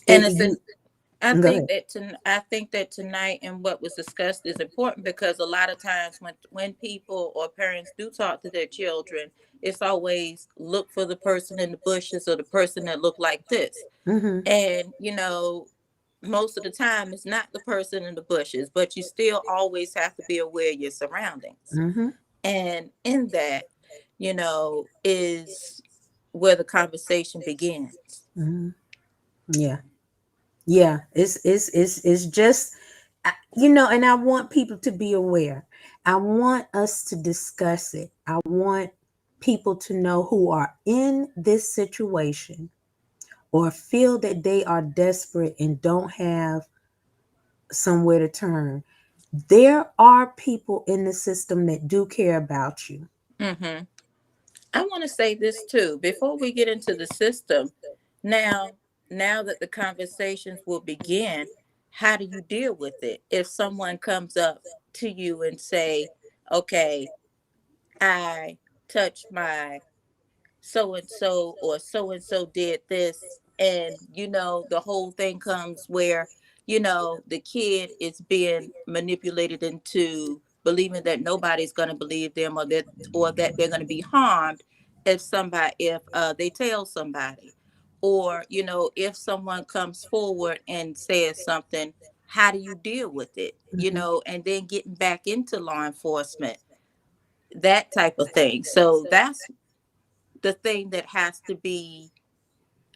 It, it's you I go think ahead. that tonight and what was discussed is important, because a lot of times when people or parents do talk to their children, it's always look for the person in the bushes or the person that look like this. Mm-hmm. And most of the time it's not the person in the bushes, but you still always have to be aware of your surroundings. Mm-hmm. And in that, is where the conversation begins. Mm-hmm. Yeah. Yeah, it's just and I want people to be aware. I want us to discuss it. I want people to know who are in this situation or feel that they are desperate and don't have somewhere to turn. There are people in the system that do care about you. Mm-hmm. I want to say this too before we get into the system. Now, now that the conversations will begin, how do you deal with it? If someone comes up to you and say, "Okay, I touched my so and so, or so and so did this," and the whole thing comes where the kid is being manipulated into believing that nobody's going to believe them, or that they're going to be harmed if they tell somebody, or if someone comes forward and says something. How do you deal with it? Mhm. And then getting back into law enforcement, that type of thing. So that's the thing that has to be,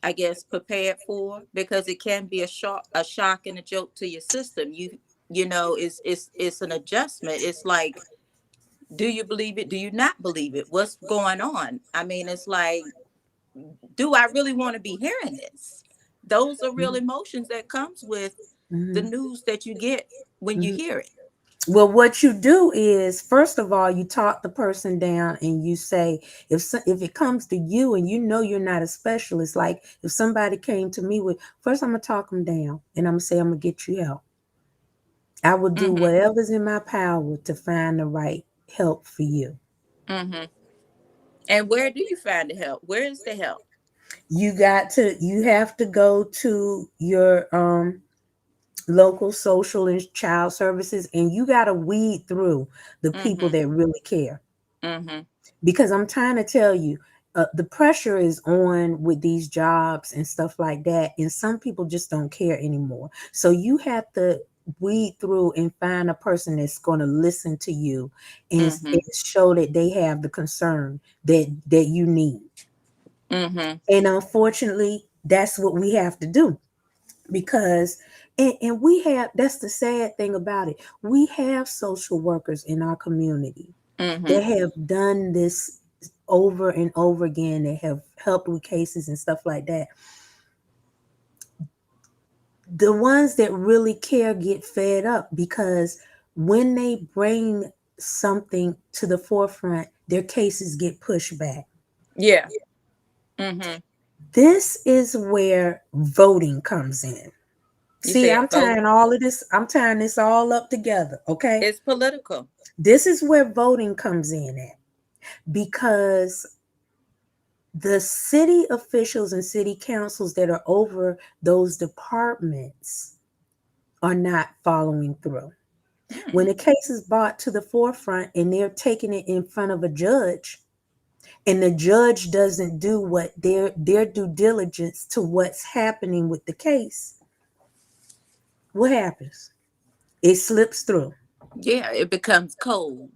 I guess, prepared for, because it can be a shock and a jolt to your system. It's an adjustment. It's like, do you believe it? Do you not believe it? What's going on? I mean, it's like, do I really want to be hearing this? Those are real emotions that comes with the Mhm. news that you get when you Mhm. hear it. Well, what you do is, first of all, you talk the person down and you say, if it comes to you and you're not a specialist, like if somebody came to me with, first I'm gonna talk them down and I'm gonna say I'm gonna get you help. I will do Mm-hmm. whatever's in my power to find the right help for you. Mm-hmm. And where do you find the help? Where is the help? You have to go to your local social and child services, and you got to weed through the people Mm-hmm. that really care. Mm-hmm. Because I'm trying to tell you, the pressure is on with these jobs and stuff like that, and some people just don't care anymore. So you have to weed through and find a person that's going to listen to you Mm-hmm. and show that they have the concern that you need. Mm-hmm. And unfortunately, that's what we have to do, because and we have, that's the sad thing about it, we have social workers in our community Mm-hmm. that have done this over and over again, that have helped with cases and stuff like that. The ones that really care get fed up because when they bring something to the forefront, their cases get pushed back. Yeah. Mm-hmm. This is where voting comes in. You See, said I'm vote. tying all of this, I'm tying this all up together, okay? It's political. This is where voting comes in at because the city officials and city councils that are over those departments are not following through. When Mm. a case is brought to the forefront and they're taking it in front of a judge, and the judge doesn't do what their due diligence to what's happening with the case, what happens? It slips through. Yeah, it becomes cold.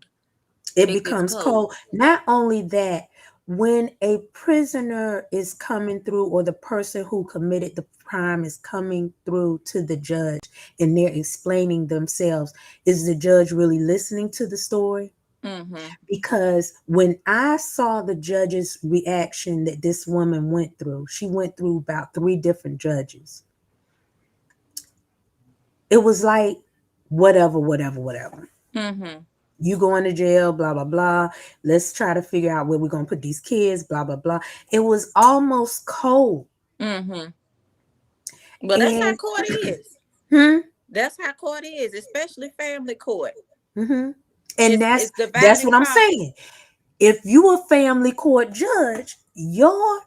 It It gets becomes cold. cold. Not only that, when a prisoner is coming through or the person who committed the crime is coming through to the judge and they're explaining themselves, is the judge really listening to the story? Mm-hmm. Because when I saw the judge's reaction that this woman went through, she went through about 3 different judges. It was like, whatever, whatever, whatever. Mm-hmm. You going to jail, blah, blah, blah. Let's try to figure out where we're going to put these kids, blah, blah, blah. It was almost cold. Mm-hmm. Well, that's how And, court is. hmm, That's how court is, especially family court. hmm. And It's that's divided what I'm property. saying. If you a family court judge, your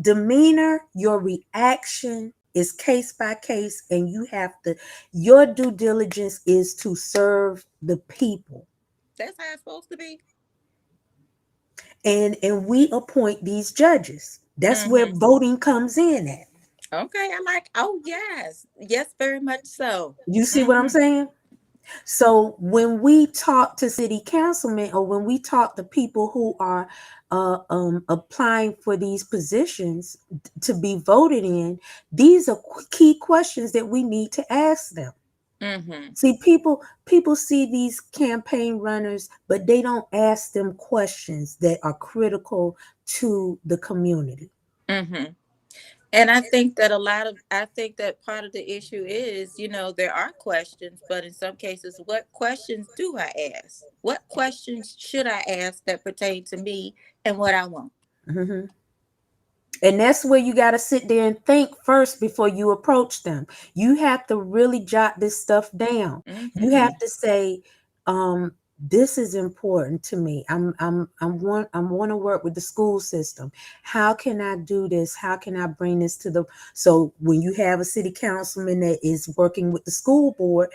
demeanor, your reaction is case by case, and you have to, your due diligence is to serve the people. That's how it's supposed to be. And we appoint these judges. That's where Mm-hmm. voting comes in at. Okay, I like. Oh yes, yes, very much so. You see what I'm Mm-hmm. saying? So when we talk to city councilmen or when we talk to people who are applying for these positions to be voted in, these are key questions that we need to ask them. Mm-hmm. See, people see these campaign runners, but they don't ask them questions that are critical to the community. Mm-hmm. And I think that part of the issue is, there are questions, but in some cases, what questions do I ask? What questions should I ask that pertain to me and what I want? Mhm. And that's where you got to sit there and think first before you approach them. You have to really jot this stuff down. You Mm-hmm. have to say, this is important to me. I want to work with the school system. How can I do this? How can I bring this to the, so when you have a city councilman that is working with the school board,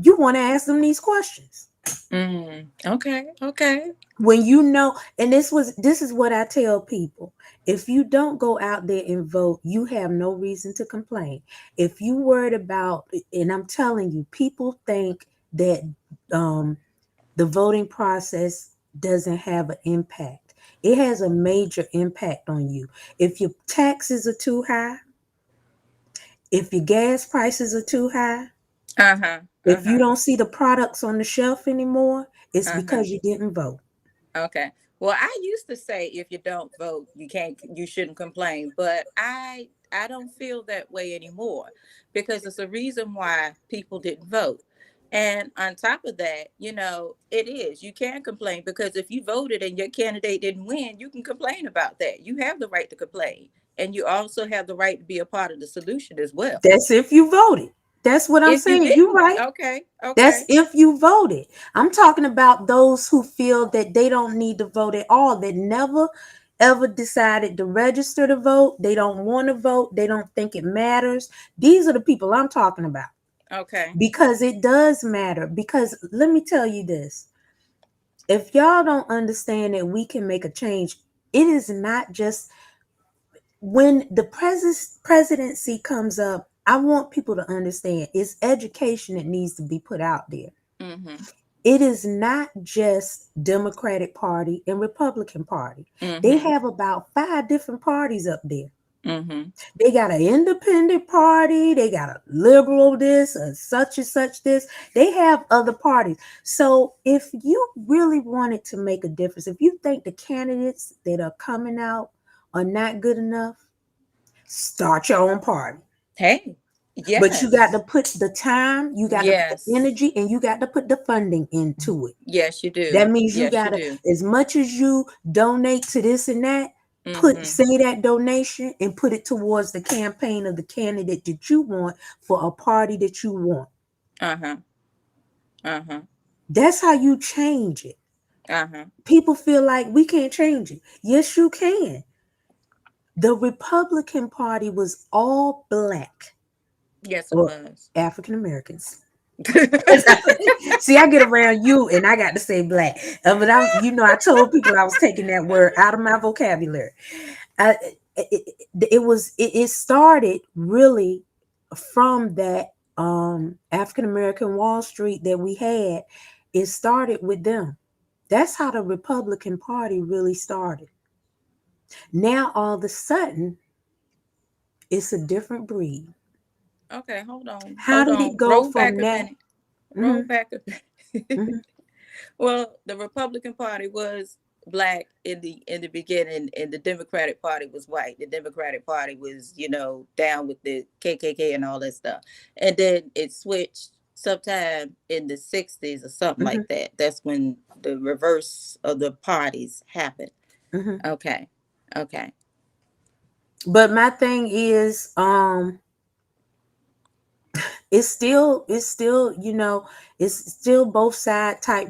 you want to ask them these questions. Mm. Okay. Okay. When you know, and this is what I tell people: if you don't go out there and vote, you have no reason to complain. If you worried about, and I'm telling you, people think that um the voting process doesn't have an impact. It has a major impact on you. If your taxes are too high, if your gas prices are too high, Uh huh. Uh if you huh. don't see the products on the shelf anymore, it's Uh huh. because you didn't vote. Okay. Well, I used to say if you don't vote, you shouldn't complain, but I don't feel that way anymore because it's a reason why people didn't vote. And on top of that, it is. You can complain because if you voted and your candidate didn't win, you can complain about that. You have the right to complain. And you also have the right to be a part of the solution as well. That's if you voted. That's what I'm If you saying. You're didn't, right. okay, That's okay. if you voted. I'm talking about those who feel that they don't need to vote at all, that never ever decided to register to vote. They don't want to vote. They don't think it matters. These are the people I'm talking about Okay. because it does matter. Because let me tell you this, if y'all don't understand that we can make a change, it is not just when the presidency comes up. I want people to understand it's education that needs to be put out there. Mm-hmm. It is not just Democratic Party and Republican Party. They Mm-hmm. have about 5 different parties up there. Mm-hmm. They got an independent party, they got a liberal this, a such and such this. They have other parties. So if you really wanted to make a difference, if you think the candidates that are coming out are not good enough, start your own party. Hey. But you got to Yes. put the time, you got to put the Yes. energy, and you got to put the funding into it. Yes, you do. That means you Yes, you got to, do. as much as you donate to this and that, Mm-hmm. say that donation and put it towards the campaign of the candidate that you want for a party that you want. Uh-huh. Uh-huh. That's how you change it. Uh-huh. People feel like we can't change it. Yes, you can. The Republican Party was all black Yes, it or was. African Americans. See, I get around you and I got to say black. But I told people I was taking that word out of my vocabulary. It started really from that African American Wall Street that we had. It started with them. That's how the Republican Party really started. Now all of a sudden, it's a different breed. Okay, hold on. How Hold did it on. go Roll from back a that? minute. Roll Mm-hmm, back a mm-hmm, Well, the Republican Party was black in the beginning, and the Democratic Party was white. The Democratic Party was, down with the KKK and all that stuff. And then it switched sometime in the 60s or something mm-hmm, like that. That's when the reverse of the parties happened. mm-hmm. Okay. Okay. But my thing is, it's still both side type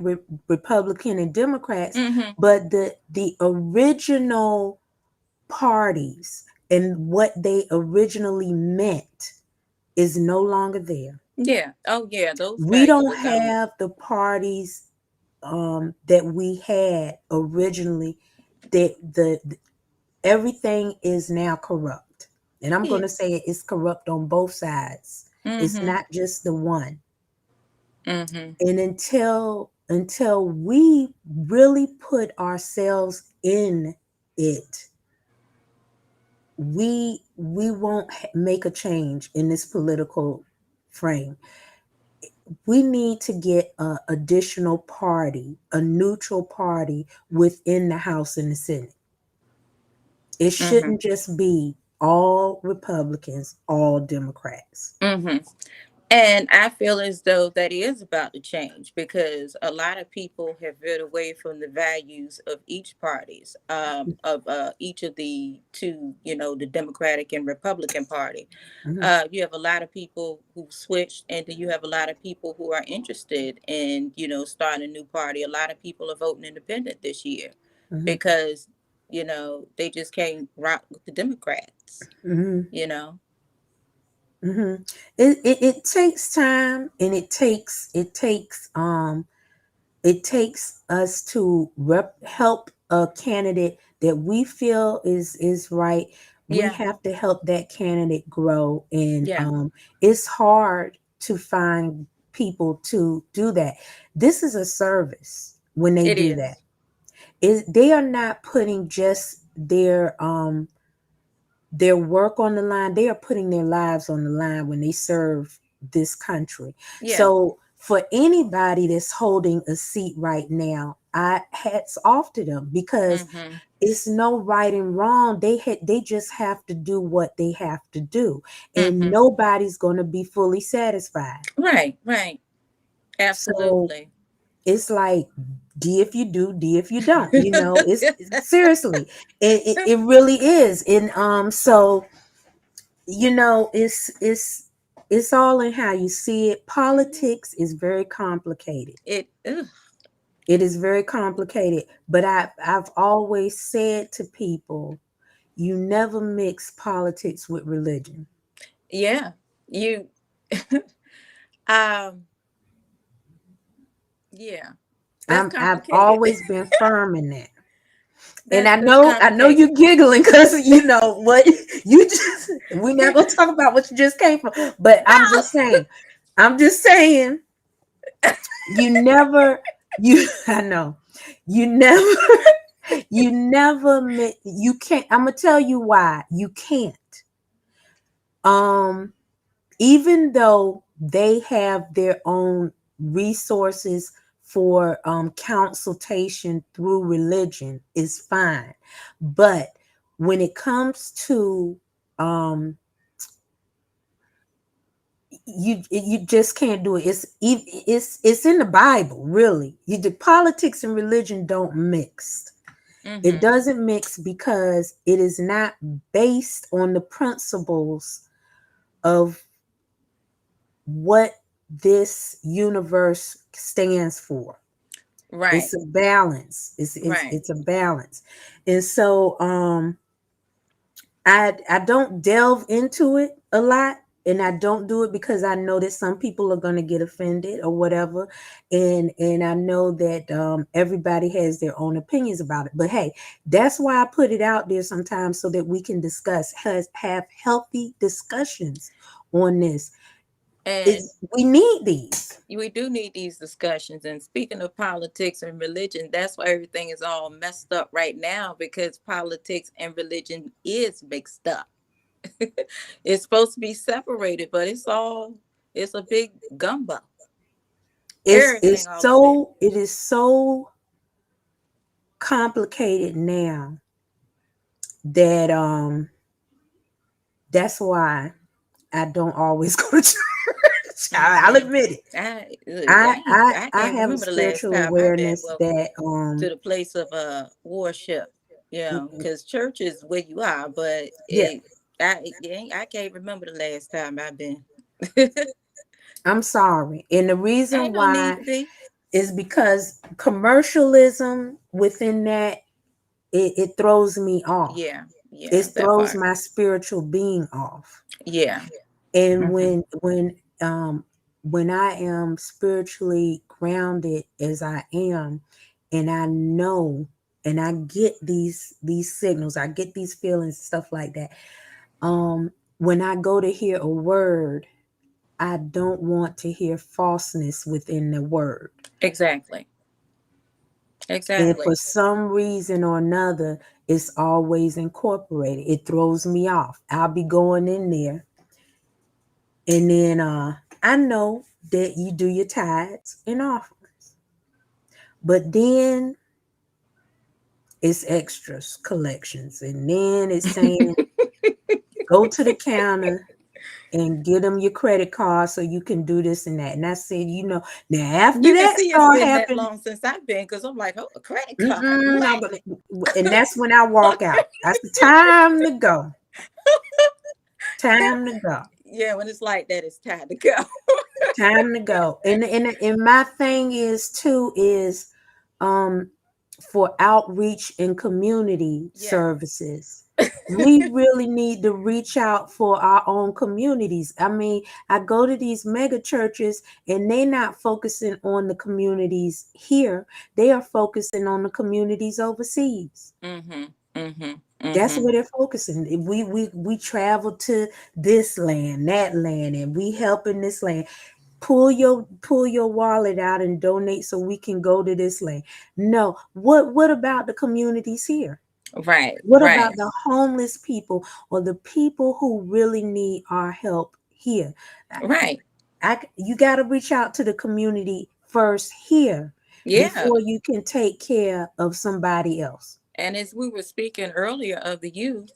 Republican and Democrats, Mm-hmm. but the original parties and what they originally meant is no longer there. Yeah. Oh yeah. Those We guys don't are gone. have the parties that we had originally. The everything is now corrupt, and I'm going Yeah. to say it's corrupt on both sides. It's Mm-hmm. not just the one. Mm-hmm. And until we really put ourselves in it, we won't make a change in this political frame. We need to get a additional party, a neutral party within the House and the Senate. It Mm-hmm. shouldn't just be all Republicans, all Democrats. Mm-hmm. And I feel as though that is about to change because a lot of people have veered away from the values of each parties, of each of the two, the Democratic and Republican Party. Mhm, You have a lot of people who switched, and then you have a lot of people who are interested in, starting a new party. A lot of people are voting independent this year mhm, because, they just can't rock with the Democrats, mhm, you know. mhm. It takes time, and it takes us to help a candidate that we feel is right. We Yeah, have to help that candidate grow, and yeah, it's hard to find people to do that. This is a service when they it do that. is. They are not putting just their work on the line. They are putting their lives on the line when they serve this country. Yeah. So for anybody that's holding a seat right now, I hats off to them, because Mm-hmm. it's no right and wrong. They just have to do what they have to do, and Mm-hmm. nobody's going to be fully satisfied. Right, right. So Absolutely. it's like, D if you do, D if you don't. Seriously, it really is. And so it's all in how you see it. Politics is very complicated. Ugh. It is very complicated. But I've always said to people, you never mix politics with religion. Yeah. You um yeah. That's I've complicated. always been firm in that. And That's I know complicated. you're giggling because you know what you just we're not gonna talk about what you just came from. But I'm just saying, you never you I know. You never you can't. I'm gonna tell you why you can't. Um Even though they have their own resources for consultation through religion is fine, but when it comes to um you just can't do it. It's in the Bible, really. The politics and religion don't mix. It doesn't mix because it is not based on the principles of what this universe stands for. Right. It's a balance. It's a balance. And so I don't delve into it a lot, and I don't do it because I know that some people are going to get offended or whatever, and I know that everybody has their own opinions about it. But hey, that's why I put it out there sometimes so that we can discuss, have healthy discussions on this. And We need these. we do need these discussions. And speaking of politics and religion, that's why everything is all messed up right now, because politics and religion is mixed up. It's supposed to be separated, but it's a big gumbo. It is so complicated now that that's why I don't always go to church. I'll admit it. I have a spiritual awareness that to the place of worship, because church is where you are, but I can't remember the last time I've been. I'm sorry, and the reason why is because commercialism within that it throws me off. It throws my spiritual being off. And when I am spiritually grounded as I am, and I know, and I get these signals, I get these feelings, stuff like that. When I go to hear a word, I don't want to hear falseness within the word. Exactly. And for some reason or another, it's always incorporated. It throws me off. I'll be going in there, and then I know that you do your tithes and offerings, but then it's extras, collections, and then it's saying go to the counter and get them your credit card so you can do this and that. And I said, now after that started happening, that long since I've been, because I'm like, oh, a credit card. And that's when I walk out. That's the time to go. Time to go. Yeah, when it's like that, it's time to go. Time to go. And my thing is too is for outreach and community services. We really need to reach out for our own communities. I mean, I go to these mega churches and they're not focusing on the communities here. They are focusing on the communities overseas. That's where they're focusing. We travel to this land, that land, and we help in this land. Pull your wallet out and donate so we can go to this land. No, what about the communities here? Right. What about the homeless people or the people who really need our help here? Right. You got to reach out to the community first here before you can take care of somebody else. And as we were speaking earlier of the youth,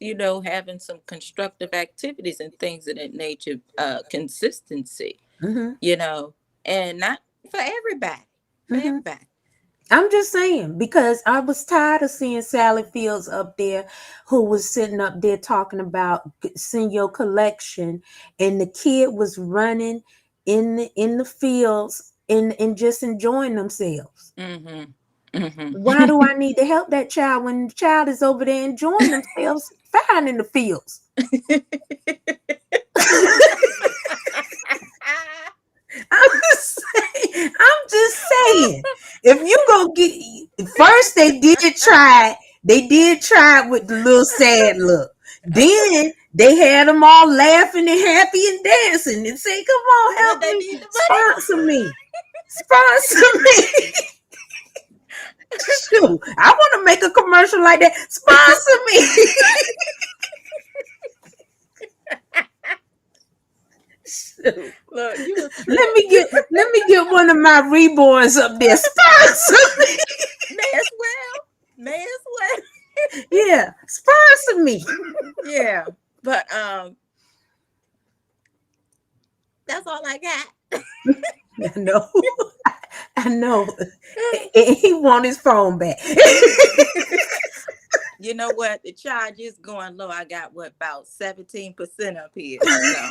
having some constructive activities and things of that nature, consistency, and not for everybody. Everybody. I'm just saying, because I was tired of seeing Sally Fields up there who was sitting up there talking about send your collection, and the kid was running in the fields and just enjoying themselves. Why do I need to help that child when the child is over there enjoying themselves fine in the fields? I'm just saying, if you go get first, they did try it with the little sad look. Then they had them all laughing and happy and dancing and say, "Come on, help me, sponsor me." Shoot, I want to make a commercial like that. Sponsor me. Look, let me get one of my reborns up there. Sponsor me. May as well. Yeah, sponsor me. Yeah, but That's all I got. I know. I know. He want his phone back. You know what? The charge is going low. I got what about 17% up here. So yeah.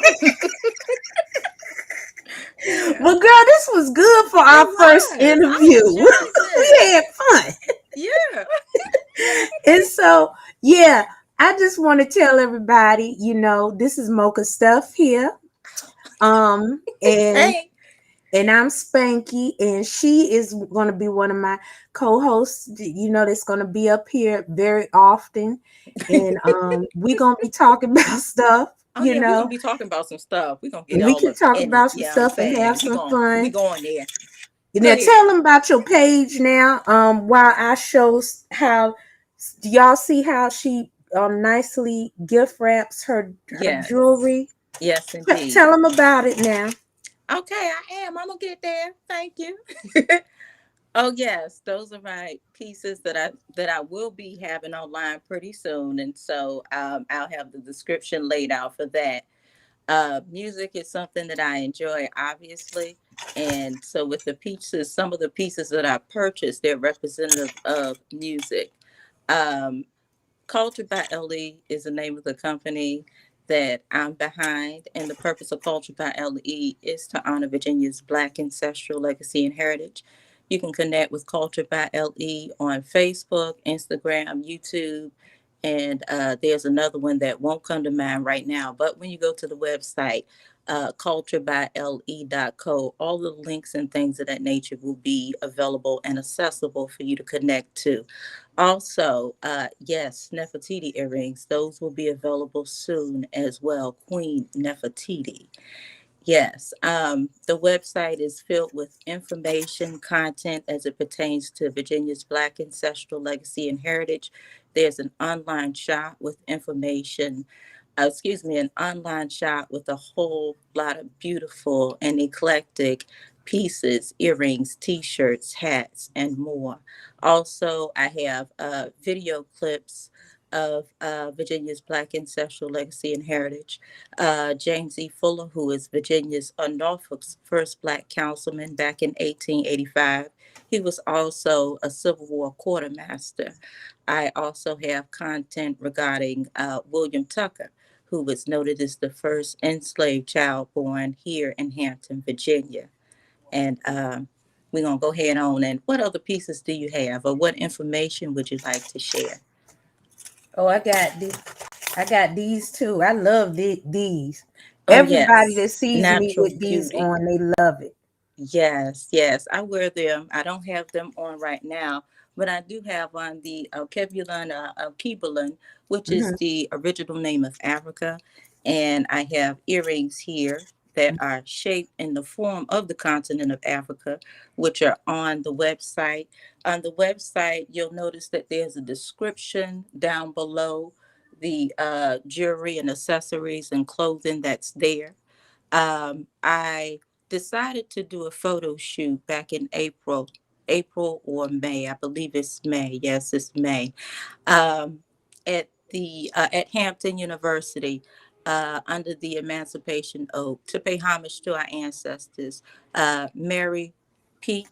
Well, girl, this was good for It our first was. I interview. enjoyed We this. had fun. Yeah. And so, yeah, I just want to tell everybody, this is Mocha Stuff here. And Hey. I'm Spanky, and she is going to be one of my co-hosts. That's going to be up here very often, and we're going to be talking about stuff. Oh yeah, we're gonna be talking about some stuff. We're gonna get We all can up talk in it. about some Yeah, I'm stuff and have saying some we fun. going there. Go Now, ahead. tell them about your page now. While I show how, do y'all see how she nicely gift wraps her Yes. jewelry? Yes, indeed. Tell them about it now. Okay, I am. I'm gonna get there. Thank you. Oh yes, those are my pieces that I will be having online pretty soon, and so I'll have the description laid out for that. Music is something that I enjoy, obviously, and so with the pieces, some of the pieces that I purchased, they're representative of music. Um, Culture by LE is the name of the company that I'm behind, and the purpose of Culture by LE is to honor Virginia's Black ancestral legacy and heritage. You can connect with Culture by LE on Facebook, Instagram, YouTube, and there's another one that won't come to mind right now. But when you go to the website, culturebyle.co, all the links and things of that nature will be available and accessible for you to connect to. Also, yes, Nefertiti earrings, those will be available soon as well. Queen Nefertiti. Yes, the website is filled with information, content as it pertains to Virginia's Black ancestral legacy and heritage. There's an online shop with information, an online shop with a whole lot of beautiful and eclectic pieces, earrings, t-shirts, hats, and more. Also, I have video clips of Virginia's Black ancestral legacy and heritage. James E. Fuller, who is Virginia's Norfolk's first Black councilman back in 1885. He was also a Civil War quartermaster. I also have content regarding William Tucker, who was noted as the first enslaved child born here in Hampton, Virginia. And we're going to go ahead on. And what other pieces do you have, or what information would you like to share? Oh, I got these too. I love these. Oh, Everybody yes. that sees me Natural with these beauty. on, they love it. Yes, yes. I wear them. I don't have them on right now, but I do have on the Alkebulan, which is Mhm. the original name of Africa. And I have earrings here that are shaped in the form of the continent of Africa, which are on the website. On the website, you'll notice that there's a description down below the jewelry and accessories and clothing that's there. I decided to do a photo shoot back in April or May. I believe it's May. Yes, it's May. Um, at Hampton University, under the Emancipation Oak, to pay homage to our ancestors. Mary Peak,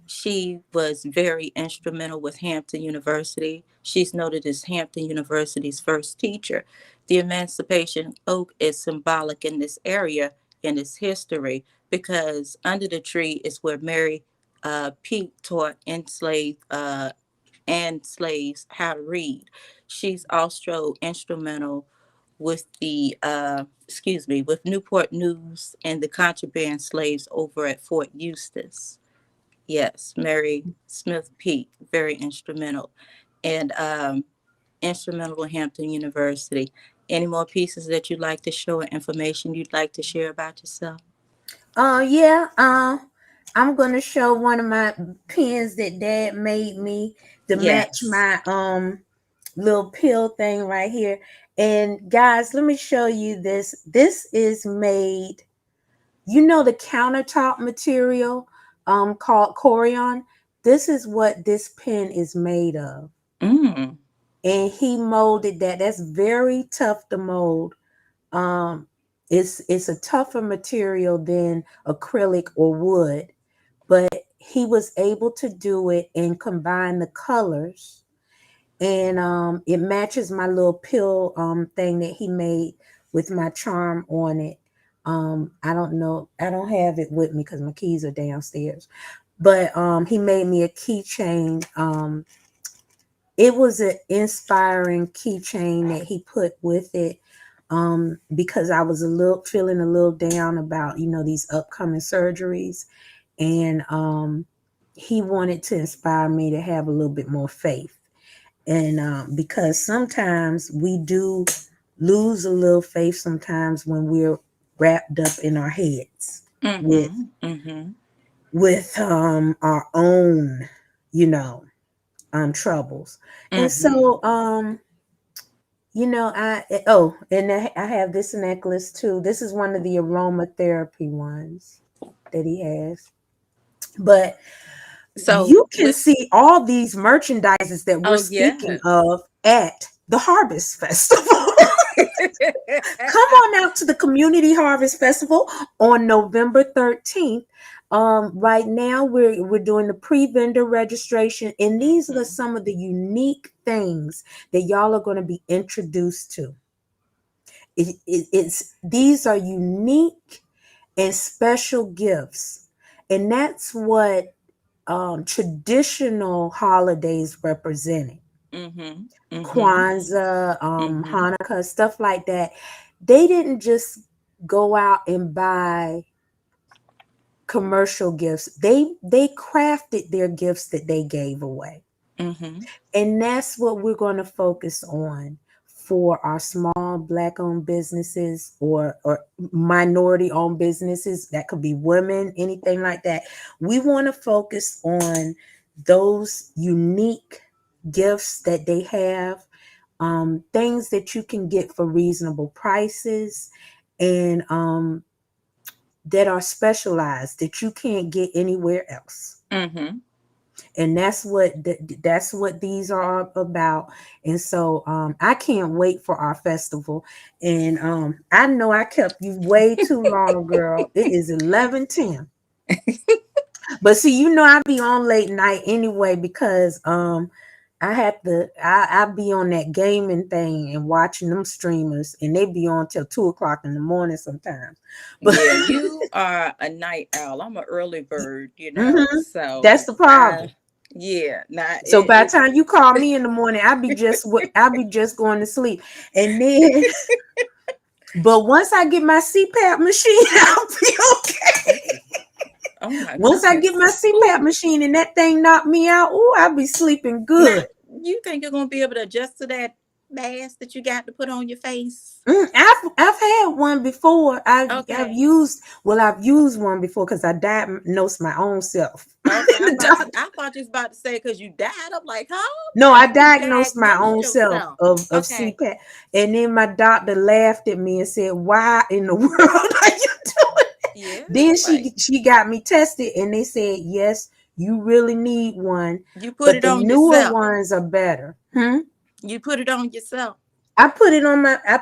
she was very instrumental with Hampton University. She's noted as Hampton University's first teacher. The Emancipation Oak is symbolic in this area, in its history, because under the tree is where Mary Peak taught and slaves how to read. She's also instrumental with with Newport News and the contraband slaves over at Fort Eustis. Yes, Mary Smith Peak, very instrumental, and instrumental at Hampton University. Any more pieces that you'd like to show or information you'd like to share about yourself? Yeah. I'm gonna show one of my pins that Dad made me to match Yes. my little pill thing right here. And guys, let me show you this. This is made, the countertop material called Corian. This is what this pen is made of. Mm. And he molded that. That's very tough to mold. Um it's a tougher material than acrylic or wood, but he was able to do it and combine the colors, and it matches my little pill thing that he made with my charm on it. I don't know, I don't have it with me because my keys are downstairs, but he made me a keychain. It was an inspiring keychain that he put with it, because I was feeling a little down about, these upcoming surgeries, and he wanted to inspire me to have a little bit more faith. And because sometimes we do lose a little faith sometimes when we're wrapped up in our heads with our own, troubles. And so I have this necklace too. This is one of the aromatherapy ones that he has. But So you can see all these merchandises that we're speaking of at the Harvest Festival. Come on out to the Community Harvest Festival on November 13th. Right now we're doing the pre-vendor registration, and these are some of the unique things that y'all are going to be introduced to. These are unique and special gifts, and that's what traditional holidays represented. Kwanzaa, Hanukkah, stuff like that. They didn't just go out and buy commercial gifts. They crafted their gifts that they gave away. And that's what we're going to focus on for our small Black-owned businesses or minority-owned businesses. That could be women, anything like that. We want to focus on those unique gifts that they have, things that you can get for reasonable prices, and that are specialized, that you can't get anywhere else. And that's what these are about. And so I can't wait for our festival. And I know I kept you way too long, girl. It is 11:10. But see, I be on late night anyway, because I be on that gaming thing and watching them streamers, and they be on till 2:00 in the morning sometimes. But yeah, you are a night owl. I'm an early bird, so that's the problem. So by the time you call me in the morning, I'll be just going to sleep. And then but once I get my CPAP machine, I'll be okay. Once I get my CPAP machine and that thing knock me out, I'll be sleeping good. Now, you think you're gonna be able to adjust to that mask that you got to put on your face? I've had one before. I've used one before because I diagnosed my own self. I thought you was about to say because you died. I'm like, huh? No, I diagnosed my own self of CPAP, and then my doctor laughed at me and said, "Why in the world are you doing it?" Yeah. Then she got me tested, and they said, "Yes, you really need one. You put it on yourself. The newer ones are better." You put it on yourself. I put it on I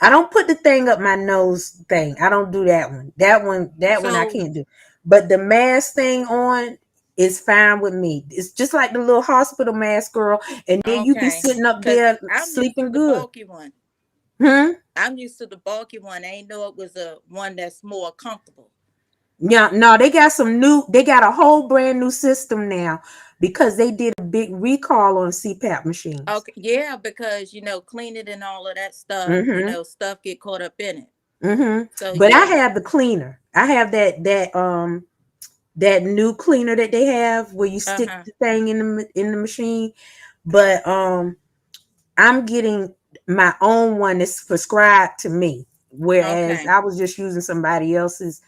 don't put the thing up my nose thing. I don't do that one. That one I can't do. But the mask thing on is fine with me. It's just like the little hospital mask, girl. And then you be sitting up there sleeping good. Bulky one. I'm used to the bulky one. I ain't know it was a one that's more comfortable. Yeah, no, they got a whole brand new system now, because they did a big recall on CPAP machines. Okay, yeah, because cleaning and all of that stuff, stuff get caught up in it. So, but I have the cleaner. I have that new cleaner that they have where you stick the thing in the machine. But I'm getting my own one that's prescribed to me, whereas I was just using somebody else's.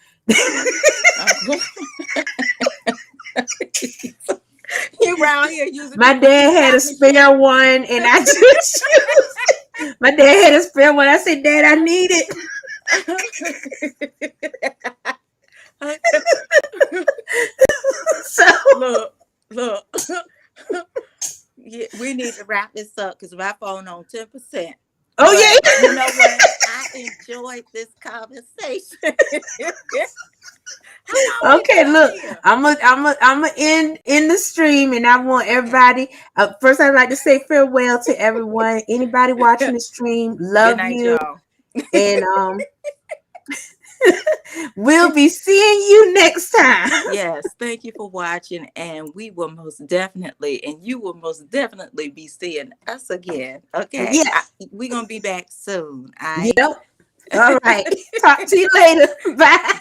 You around here using my dad had a spare one, and I just used. My dad had a spare one. I said, "Dad, I need it." So look. Yeah, we need to wrap this up because my phone on 10%. Oh, yeah. You know what? enjoyed this conversation. Okay, look, I'm a end in the stream, and I want everybody. First, I'd like to say farewell to everyone. Anybody watching the stream, Good love night, you, y'all. and we'll be seeing you next time. Yes, thank you for watching, and we will most definitely, and you will most definitely be seeing us again. Okay, Yeah. We're gonna be back soon. All right. Yep. All right. Talk to you later. Bye.